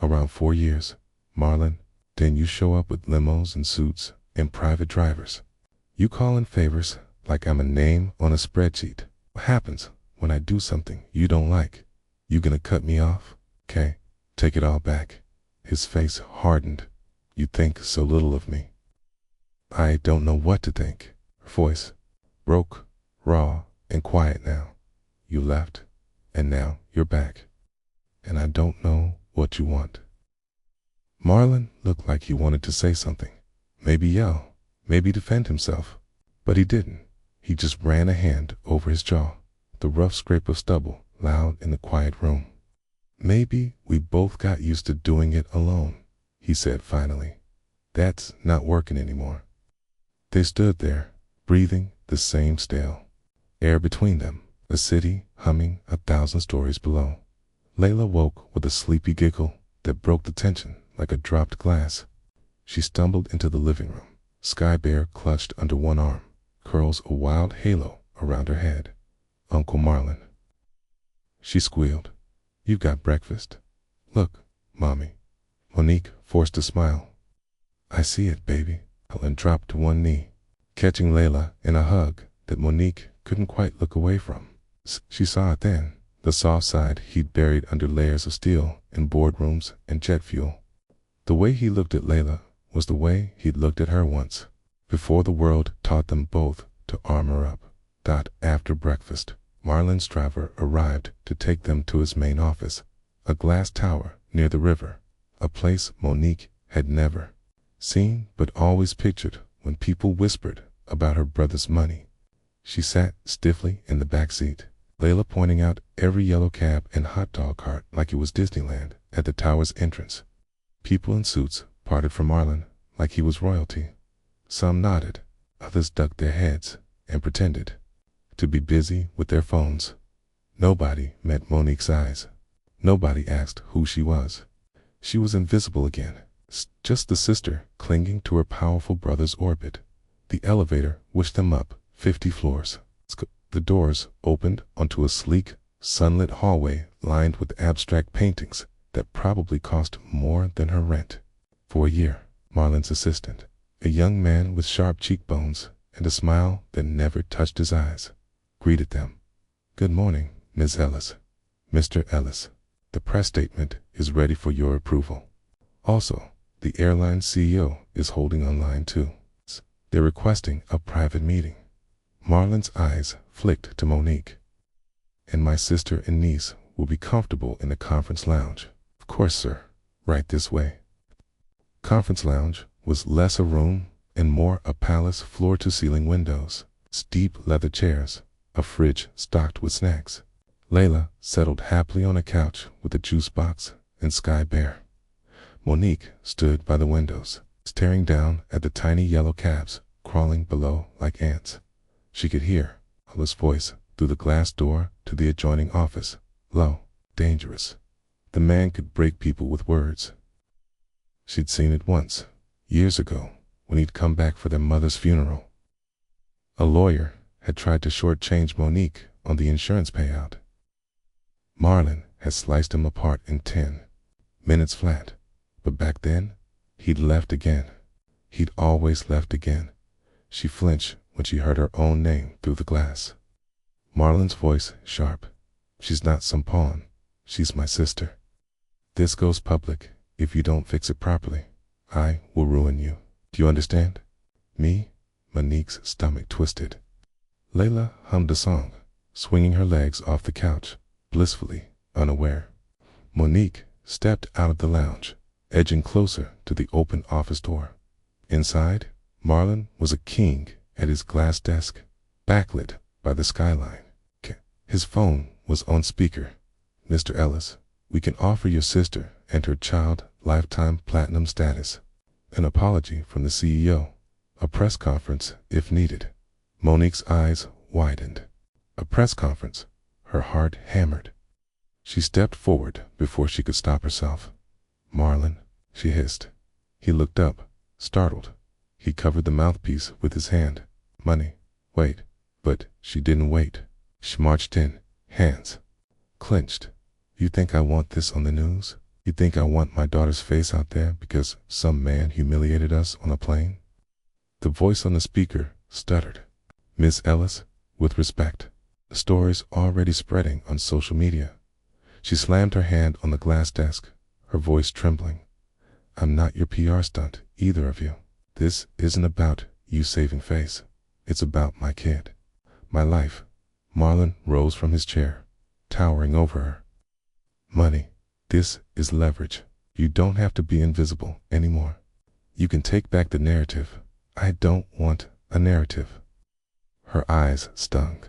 around 4 years, Marlon. Then you show up with limos and suits and private drivers. You call in favors like I'm a name on a spreadsheet. What happens when I do something you don't like, you gonna cut me off? Okay, take it all back. His face hardened. You think so little of me. I don't know what to think. Her voice broke, raw and quiet now. You left, and now you're back. And I don't know what you want. Marlon looked like he wanted to say something. Maybe yell, maybe defend himself. But he didn't. He just ran a hand over his jaw, the rough scrape of stubble loud in the quiet room. Maybe we both got used to doing it alone, he said finally. That's not working anymore. They stood there, breathing the same stale air between them, the city humming 1,000 stories below. Layla woke with a sleepy giggle that broke the tension like a dropped glass. She stumbled into the living room, Sky Bear clutched under one arm, curls a wild halo around her head. Uncle Marlon. She squealed. You've got breakfast. Look, Mommy. Monique forced a smile. I see it, baby. Helen dropped to one knee, catching Layla in a hug that Monique couldn't quite look away from. She saw it then, the soft side he'd buried under layers of steel in boardrooms and jet fuel. The way he looked at Layla was the way he'd looked at her once, before the world taught them both to armor up. After breakfast, Marlon's driver arrived to take them to his main office, a glass tower near the river, a place Monique had never seen but always pictured when people whispered about her brother's money. She sat stiffly in the back seat, Layla pointing out every yellow cab and hot dog cart like it was Disneyland at the tower's entrance. People in suits parted from Marlon like he was royalty. Some nodded, others ducked their heads and pretended to be busy with their phones. Nobody met Monique's eyes. Nobody asked who she was. She was invisible again, just the sister clinging to her powerful brother's orbit. The elevator wished them up 50 floors. The doors opened onto a sleek, sunlit hallway lined with abstract paintings that probably cost more than her rent. For a year, Marlon's assistant, a young man with sharp cheekbones and a smile that never touched his eyes, greeted them. Good morning, Ms. Ellis. Mr. Ellis, the press statement is ready for your approval. Also, the airline CEO is holding online too. They're requesting a private meeting. Marlon's eyes flicked to Monique. And my sister and niece will be comfortable in the conference lounge. Of course, sir. Right this way. Conference lounge was less a room and more a palace, floor-to-ceiling windows, steep leather chairs, a fridge stocked with snacks. Layla settled happily on a couch with a juice box and Sky Bear. Monique stood by the windows, staring down at the tiny yellow cabs crawling below like ants. She could hear Allah's voice through the glass door to the adjoining office. Low, dangerous. The man could break people with words. She'd seen it once, years ago, when he'd come back for their mother's funeral. A lawyer had tried to shortchange Monique on the insurance payout. Marlon had sliced him apart in 10 minutes flat, but back then, he'd left again. He'd always left again. She flinched when she heard her own name through the glass. Marlon's voice sharp. She's not some pawn. She's my sister. This goes public. If you don't fix it properly, I will ruin you. Do you understand? Me? Monique's stomach twisted. Layla hummed a song, swinging her legs off the couch, blissfully unaware. Monique stepped out of the lounge, edging closer to the open office door. Inside, Marlon was a king at his glass desk, backlit by the skyline. His phone was on speaker. Mr. Ellis, we can offer your sister and her child lifetime platinum status. An apology from the CEO. A press conference if needed. Monique's eyes widened. A press conference. Her heart hammered. She stepped forward before she could stop herself. Marlon, she hissed. He looked up, startled. He covered the mouthpiece with his hand. Money. Wait. But she didn't wait. She marched in, hands clenched. You think I want this on the news? You think I want my daughter's face out there because some man humiliated us on a plane? The voice on the speaker stuttered. Miss Ellis, with respect. The story's already spreading on social media. She slammed her hand on the glass desk, her voice trembling. I'm not your PR stunt, either of you. This isn't about you saving face. It's about my kid. My life. Marlon rose from his chair, towering over her. Money. This is leverage. You don't have to be invisible anymore. You can take back the narrative. I don't want a narrative. Her eyes stung.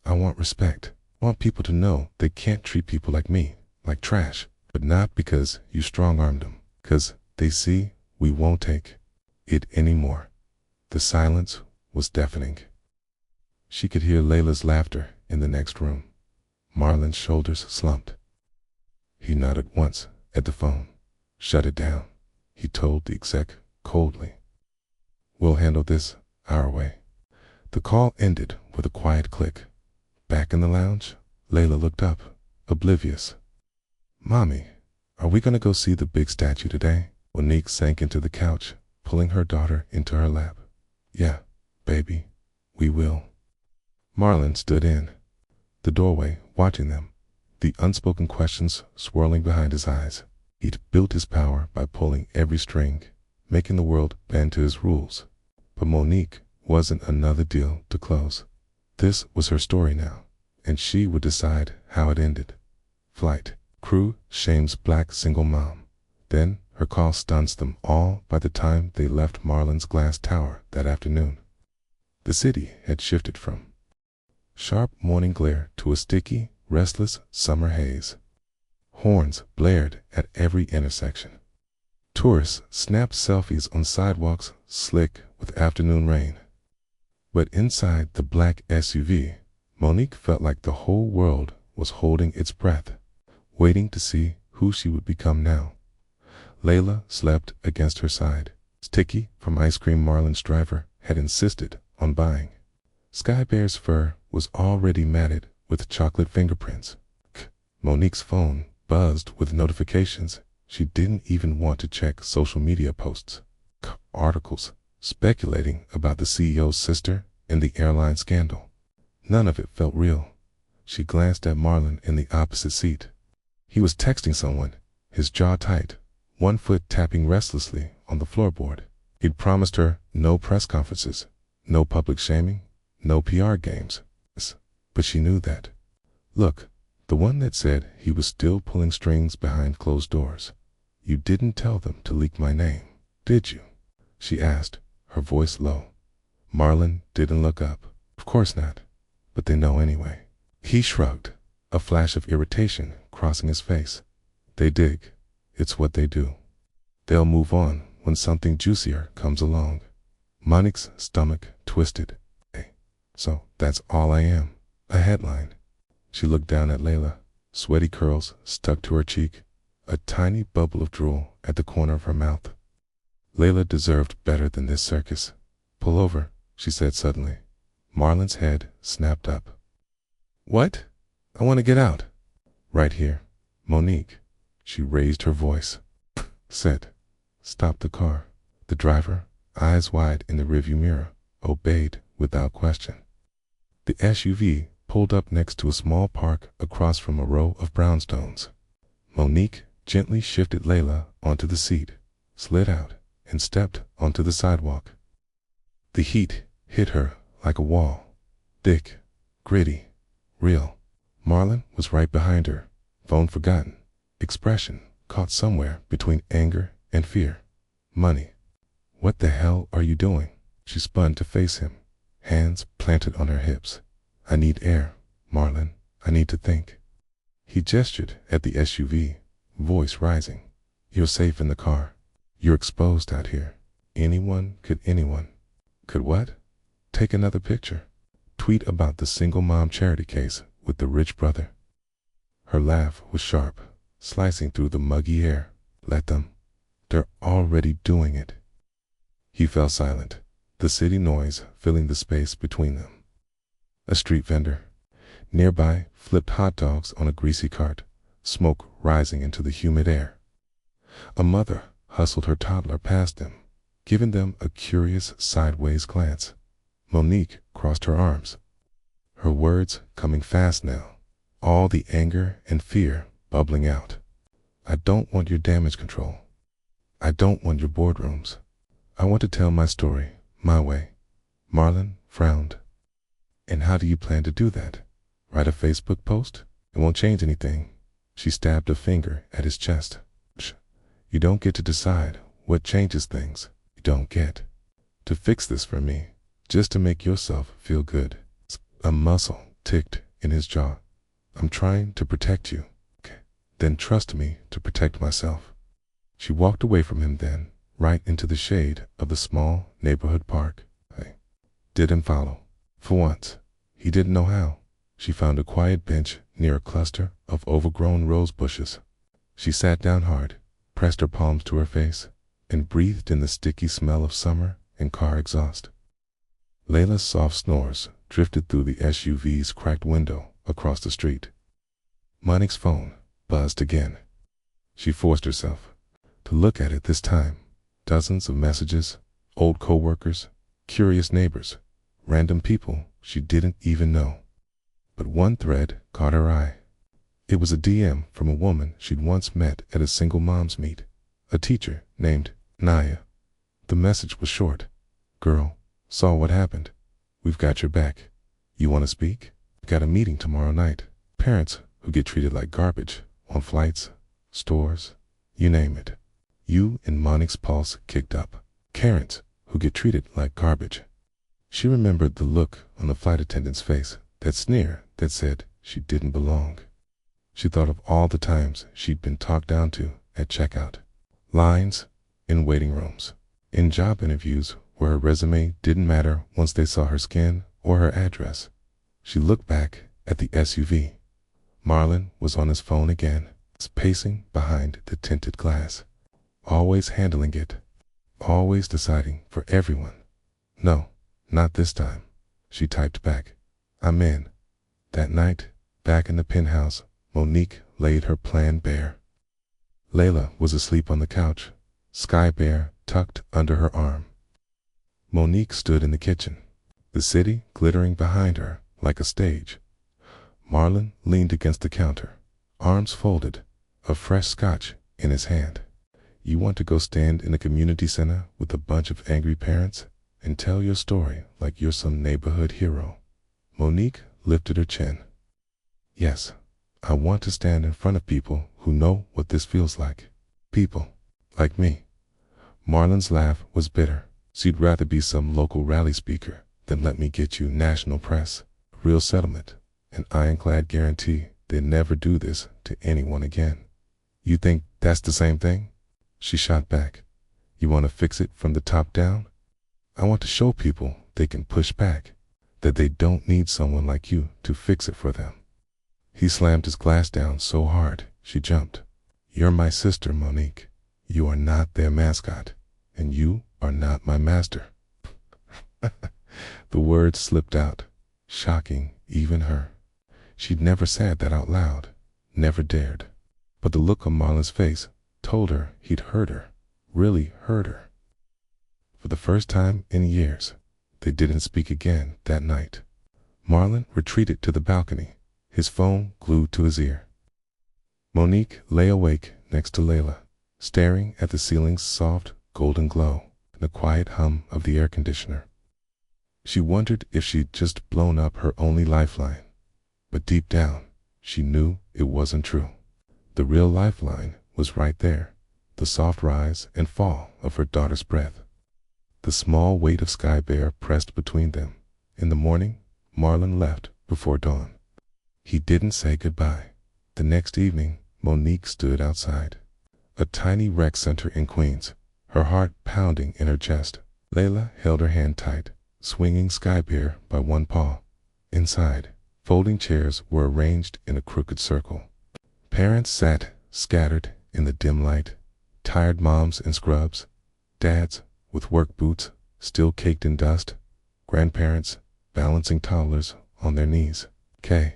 I want respect. I want people to know they can't treat people like me, like trash. But not because you strong-armed them. Because they see we won't take it anymore. The silence was deafening. She could hear Layla's laughter in the next room. Marlon's shoulders slumped. He nodded once at the phone. Shut it down, he told the exec coldly. We'll handle this our way. The call ended with a quiet click. Back in the lounge, Layla looked up, oblivious. Mommy, are we gonna go see the big statue today? Monique sank into the couch, pulling her daughter into her lap. Yeah, baby, we will. Marlon stood in the doorway, watching them, the unspoken questions swirling behind his eyes. He'd built his power by pulling every string, making the world bend to his rules. But Monique wasn't another deal to close. This was her story now, and she would decide how it ended. Flight crew shames black single mom. Then her call stuns them all by the time they left Marlon's glass tower that afternoon. The city had shifted from sharp morning glare to a sticky, restless summer haze. Horns blared at every intersection. Tourists snapped selfies on sidewalks slick with afternoon rain. But inside the black SUV, Monique felt like the whole world was holding its breath, waiting to see who she would become now. Layla slept against her side. Sticky from ice cream Marlon's driver had insisted on buying. Sky Bear's fur was already matted with chocolate fingerprints. Monique's phone buzzed with notifications. She didn't even want to check social media posts. Articles speculating about the CEO's sister and the airline scandal. None of it felt real. She glanced at Marlon in the opposite seat. He was texting someone, his jaw tight, one foot tapping restlessly on the floorboard. He'd promised her no press conferences, no public shaming, no PR games. But she knew that. Look, the one that said he was still pulling strings behind closed doors. You didn't tell them to leak my name, did you? She asked, her voice low. Marlon didn't look up. Of course not. But they know anyway. He shrugged, a flash of irritation crossing his face. They dig. It's what they do. They'll move on when something juicier comes along. Monique's stomach twisted. Hey, so that's all I am. A headline. She looked down at Layla, sweaty curls stuck to her cheek, a tiny bubble of drool at the corner of her mouth. Layla deserved better than this circus. Pull over, she said suddenly. Marlon's head snapped up. What? I want to get out. Right here. Monique. She raised her voice. Said. Stop the car. The driver, eyes wide in the rearview mirror, obeyed without question. The SUV pulled up next to a small park across from a row of brownstones. Monique gently shifted Layla onto the seat, slid out, and stepped onto the sidewalk. The heat hit her like a wall. Thick, gritty, real. Marlon was right behind her, phone forgotten, expression caught somewhere between anger and fear. Money. What the hell are you doing? She spun to face him, hands planted on her hips. I need air, Marlon. I need to think. He gestured at the SUV, voice rising. You're safe in the car. You're exposed out here. Anyone. Could what? Take another picture. Tweet about the single mom charity case with the rich brother. Her laugh was sharp, slicing through the muggy air. Let them. They're already doing it. He fell silent, the city noise filling the space between them. A street vendor nearby flipped hot dogs on a greasy cart, smoke rising into the humid air. A mother hustled her toddler past them, giving them a curious sideways glance. Monique crossed her arms. her words coming fast now, all the anger and fear bubbling out. I don't want your damage control. I don't want your boardrooms. I want to tell my story, my way. Marlon frowned. And how do you plan to do that? Write a Facebook post? It won't change anything. She stabbed a finger at his chest. You don't get to decide what changes things. You don't get to fix this for me, just to make yourself feel good. A muscle ticked in his jaw. I'm trying to protect you. Okay. Then trust me to protect myself. She walked away from him then, right into the shade of the small neighborhood park. I didn't follow. For once, he didn't know how. She found a quiet bench near a cluster of overgrown rose bushes. She sat down hard, pressed her palms to her face, and breathed in the sticky smell of summer and car exhaust. Layla's soft snores drifted through the SUV's cracked window across the street. Monik's phone buzzed again. She forced herself to look at it this time. Dozens of messages, old coworkers, curious neighbors, random people she didn't even know. But one thread caught her eye. It was a DM from a woman she'd once met at a single moms meet, a teacher named Naya. The message was short. Girl, saw what happened. We've got your back. You want to speak? Got a meeting tomorrow night. Parents who get treated like garbage on flights, stores, you name it. You and Monik's pulse kicked up. Parents who get treated like garbage. She remembered the look on the flight attendant's face, that sneer that said she didn't belong. She thought of all the times she'd been talked down to at checkout, lines, in waiting rooms, in job interviews where her resume didn't matter once they saw her skin or her address. She looked back at the SUV. Marlon was on his phone again, pacing behind the tinted glass, always handling it, always deciding for everyone. No, not this time, she typed back. I'm in. That night, back in the penthouse, Monique laid her plan bare. Layla was asleep on the couch, Sky Bear tucked under her arm. Monique stood in the kitchen, the city glittering behind her like a stage. Marlon leaned against the counter, arms folded, a fresh scotch in his hand. You want to go stand in a community center with a bunch of angry parents and tell your story like you're some neighborhood hero? Monique lifted her chin. Yes, I want to stand in front of people who know what this feels like. People like me. Marlon's laugh was bitter. She'd rather be some local rally speaker than let me get you national press, real settlement, an ironclad guarantee they'd never do this to anyone again. You think that's the same thing? She shot back. You want to fix it from the top down? I want to show people they can push back, that they don't need someone like you to fix it for them. He slammed his glass down so hard, she jumped. You're my sister, Monique. You are not their mascot, and you are not my master. The words slipped out, shocking even her. She'd never said that out loud, never dared. But the look on Marlon's face told her he'd hurt her, really hurt her. For the first time in years, they didn't speak again that night. Marlon retreated to the balcony, his phone glued to his ear. Monique lay awake next to Layla, staring at the ceiling's soft golden glow and the quiet hum of the air conditioner. She wondered if she'd just blown up her only lifeline, but deep down, she knew it wasn't true. The real lifeline was right there, the soft rise and fall of her daughter's breath. The small weight of Sky Bear pressed between them. In the morning, Marlon left before dawn. He didn't say goodbye. The next evening, Monique stood outside, a tiny rec center in Queens, her heart pounding in her chest. Layla held her hand tight, swinging Sky Bear by one paw. Inside, folding chairs were arranged in a crooked circle. Parents sat, scattered in the dim light, tired moms in scrubs, dads with work boots still caked in dust, grandparents balancing toddlers on their knees. Kay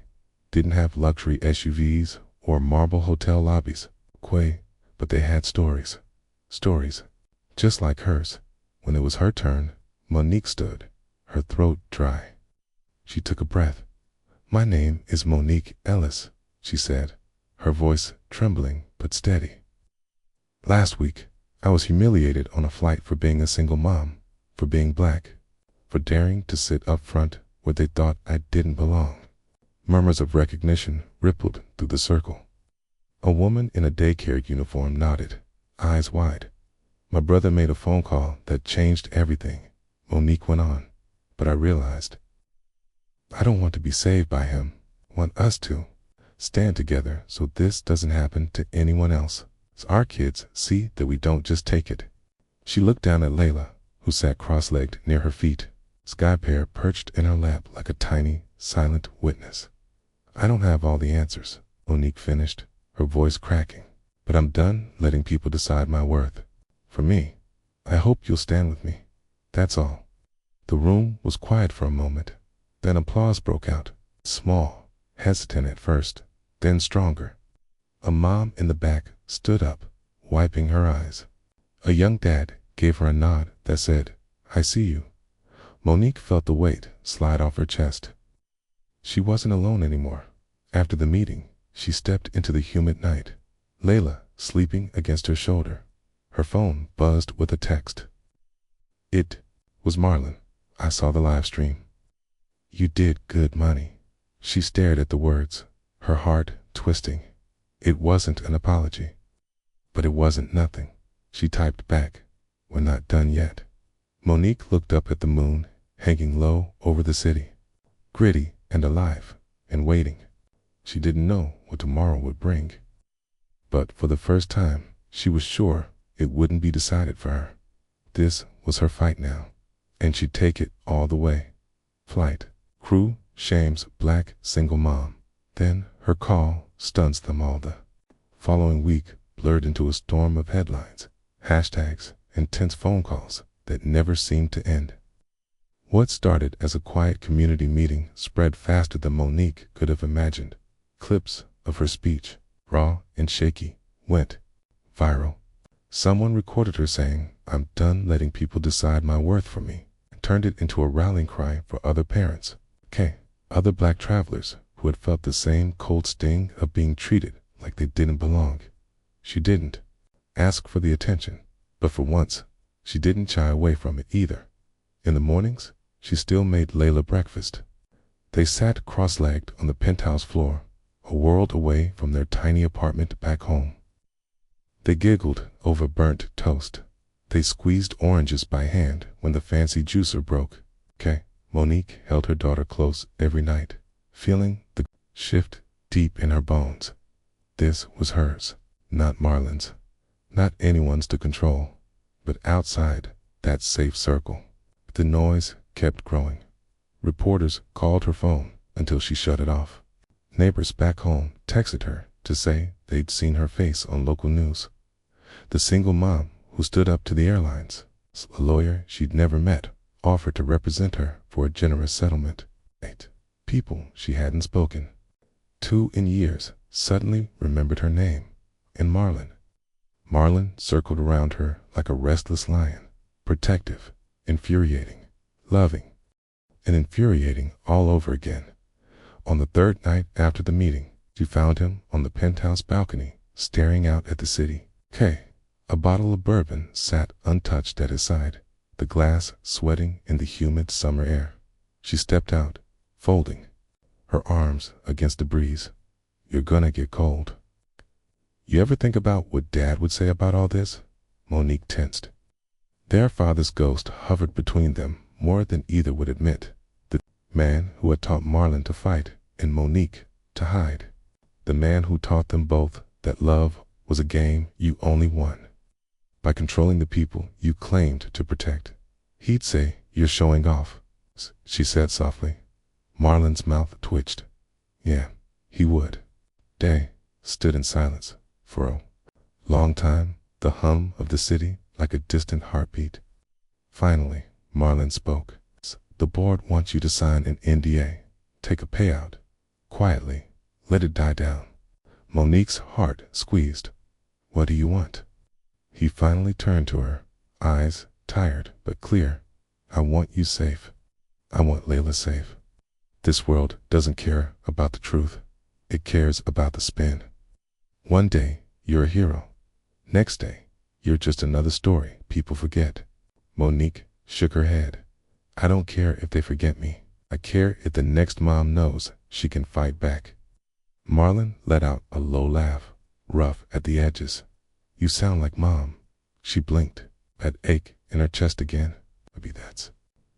didn't have luxury SUVs or marble hotel lobbies, but they had stories. Stories just like hers. When it was her turn, Monique stood, her throat dry. She took a breath. My name is Monique Ellis, she said, her voice trembling but steady. Last week, I was humiliated on a flight for being a single mom, for being black, for daring to sit up front where they thought I didn't belong. Murmurs of recognition rippled through the circle. A woman in a daycare uniform nodded, eyes wide. My brother made a phone call that changed everything, Monique went on, but I realized I don't want to be saved by him. I want us to stand together so this doesn't happen to anyone else. So our kids see that we don't just take it. She looked down at Layla, who sat cross-legged near her feet, Sky Pear perched in her lap like a tiny, silent witness. I don't have all the answers, Monique finished, her voice cracking, but I'm done letting people decide my worth. For me, I hope you'll stand with me. That's all. The room was quiet for a moment. Then applause broke out, small, hesitant at first, then stronger. A mom in the back stood up, wiping her eyes. A young dad gave her a nod that said, I see you. Monique felt the weight slide off her chest. She wasn't alone anymore. After the meeting, she stepped into the humid night. Layla sleeping against her shoulder. Her phone buzzed with a text. It was Marlon. I saw the live stream. You did good, money. She stared at the words, her heart twisting. It wasn't an apology. But it wasn't nothing. She typed back, we're not done yet. Monique looked up at the moon, hanging low over the city. Gritty and alive, and waiting. She didn't know what tomorrow would bring. But for the first time, she was sure it wouldn't be decided for her. This was her fight now, and she'd take it all the way. Flight, crew, shames black single mom. Then her call stuns them all. The following week blurred into a storm of headlines, hashtags, and tense phone calls that never seemed to end. What started as a quiet community meeting spread faster than Monique could have imagined. Clips of her speech, raw and shaky, went viral. Someone recorded her saying, I'm done letting people decide my worth for me, and turned it into a rallying cry for other parents. Other black travelers who had felt the same cold sting of being treated like they didn't belong. She didn't ask for the attention, but for once, she didn't shy away from it either. In the mornings, she still made Layla breakfast. They sat cross-legged on the penthouse floor, a world away from their tiny apartment back home. They giggled over burnt toast. They squeezed oranges by hand when the fancy juicer broke. Monique held her daughter close every night, feeling the shift deep in her bones. This was hers, not Marlon's, not anyone's to control, but outside that safe circle. The noise kept growing. Reporters called her phone until she shut it off. Neighbors back home texted her to say they'd seen her face on local news. The single mom who stood up to the airlines, a lawyer she'd never met, offered to represent her for a generous settlement. 8 people she hadn't spoken to in years suddenly remembered her name, and Marlon. Marlon circled around her like a restless lion, protective, infuriating, loving, and infuriating all over again. On the third night after the meeting, she found him on the penthouse balcony, staring out at the city. A bottle of bourbon sat untouched at his side, the glass sweating in the humid summer air. She stepped out, folding her arms against the breeze. You're gonna get cold. You ever think about what Dad would say about all this? Monique tensed. Their father's ghost hovered between them more than either would admit. The man who had taught Marlon to fight and Monique to hide. The man who taught them both that love was a game you only won by controlling the people you claimed to protect. He'd say, you're showing off, she said softly. Marlon's mouth twitched. Yeah, he would. They stood in silence for a long time, the hum of the city like a distant heartbeat. Finally, Marlon spoke. The board wants you to sign an NDA. Take a payout. Quietly. Let it die down. Monique's heart squeezed. What do you want? He finally turned to her, eyes tired but clear. I want you safe. I want Layla safe. This world doesn't care about the truth. It cares about the spin. One day, you're a hero. Next day, you're just another story people forget. Monique shook her head. I don't care if they forget me. I care if the next mom knows she can fight back. Marlon let out a low laugh, rough at the edges. You sound like Mom. She blinked. That ache in her chest again. Maybe that's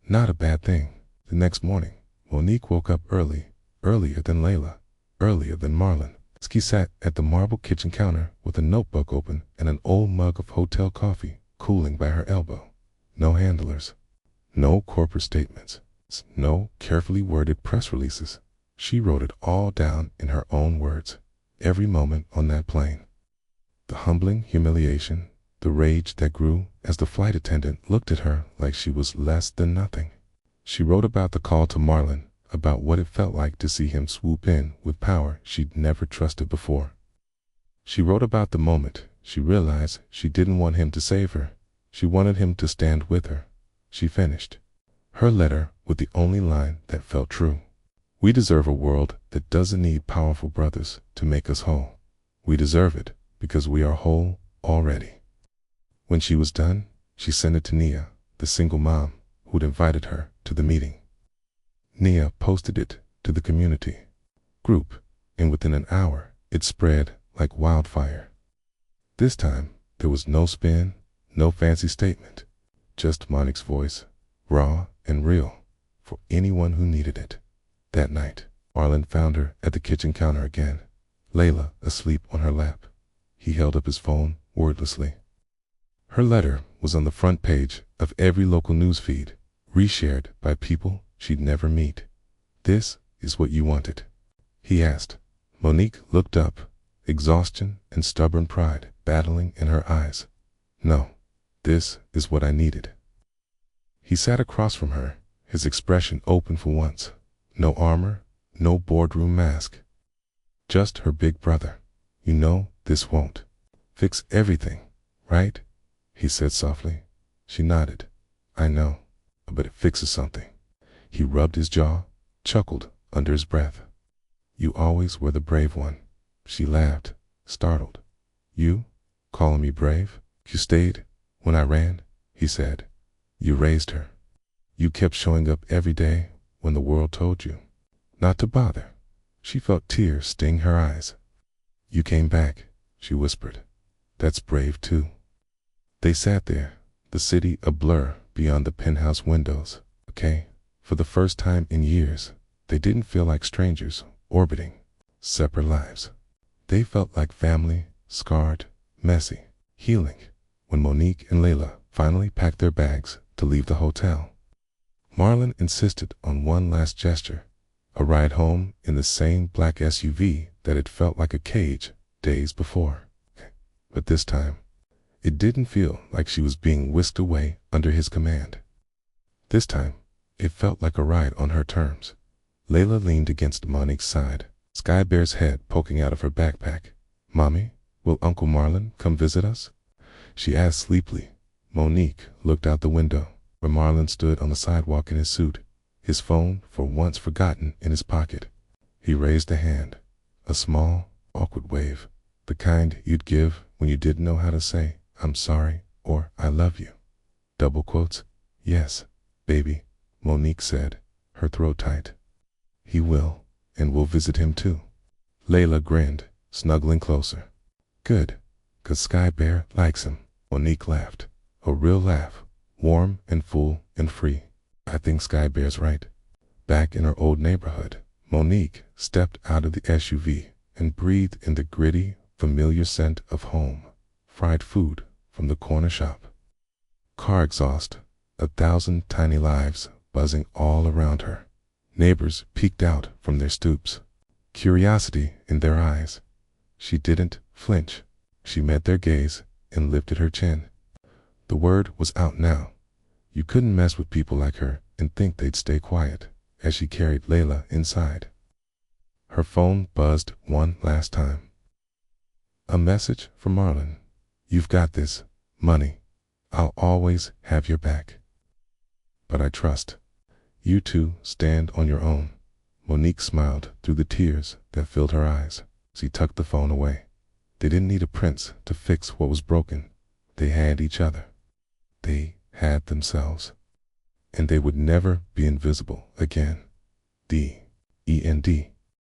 not a bad thing. The next morning, Monique woke up early, earlier than Layla, earlier than Marlon. Ski sat at the marble kitchen counter with a notebook open and an old mug of hotel coffee cooling by her elbow. No handlers, no corporate statements, no carefully worded press releases. She wrote it all down in her own words, every moment on that plane. The humbling humiliation, the rage that grew as the flight attendant looked at her like she was less than nothing. She wrote about the call to Marlon, about what it felt like to see him swoop in with power she'd never trusted before. She wrote about the moment she realized she didn't want him to save her. She wanted him to stand with her. She finished her letter with the only line that felt true. We deserve a world that doesn't need powerful brothers to make us whole. We deserve it because we are whole already. When she was done, she sent it to Nia, the single mom who'd invited her to the meeting. Nia posted it to the community group, and within an hour, it spread like wildfire. This time, there was no spin, no fancy statement, just Monique's voice, raw and real, for anyone who needed it. That night, Marlon found her at the kitchen counter again, Layla asleep on her lap. He held up his phone wordlessly. Her letter was on the front page of every local news feed, reshared by people she'd never meet. This is what you wanted? He asked. Monique looked up, exhaustion and stubborn pride battling in her eyes. No, this is what I needed. He sat across from her, his expression open for once. No armor, no boardroom mask. Just her big brother. You know this won't fix everything, right? He said softly. She nodded. I know, but it fixes something. He rubbed his jaw, chuckled under his breath. You always were the brave one. She laughed, startled. You, calling me brave? You stayed when I ran, he said. You raised her. You kept showing up every day when the world told you not to bother. She felt tears sting her eyes. You came back, she whispered. That's brave too. They sat there, the city a blur beyond the penthouse windows. Okay, for the first time in years, they didn't feel like strangers orbiting separate lives. They felt like family, scarred, messy, healing. When Monique and Layla finally packed their bags to leave the hotel, Marlon insisted on one last gesture, a ride home in the same black SUV that had felt like a cage days before. But this time, it didn't feel like she was being whisked away under his command. This time, it felt like a ride on her terms. Layla leaned against Monique's side, Sky Bear's head poking out of her backpack. Mommy, will Uncle Marlon come visit us? She asked sleepily. Monique looked out the window, where Marlon stood on the sidewalk in his suit, his phone for once forgotten in his pocket. He raised a hand, a small, awkward wave, the kind you'd give when you didn't know how to say, I'm sorry, or I love you. Double quotes. Yes, baby, Monique said, her throat tight. He will, and we'll visit him too. Layla grinned, snuggling closer. Good, 'cause Sky Bear likes him. Monique laughed, a real laugh, warm and full and free. I think Sky Bear's right. Back in her old neighborhood, Monique stepped out of the SUV and breathed in the gritty, familiar scent of home, fried food from the corner shop. Car exhaust, 1,000 tiny lives buzzing all around her. Neighbors peeked out from their stoops, curiosity in their eyes. She didn't flinch. She met their gaze and lifted her chin. The word was out now. You couldn't mess with people like her and think they'd stay quiet, as she carried Layla inside. Her phone buzzed one last time. A message from Marlon. You've got this, money. I'll always have your back. But I trust. You two stand on your own. Monique smiled through the tears that filled her eyes. She tucked the phone away. They didn't need a prince to fix what was broken. They had each other. They had themselves. And they would never be invisible again. The end.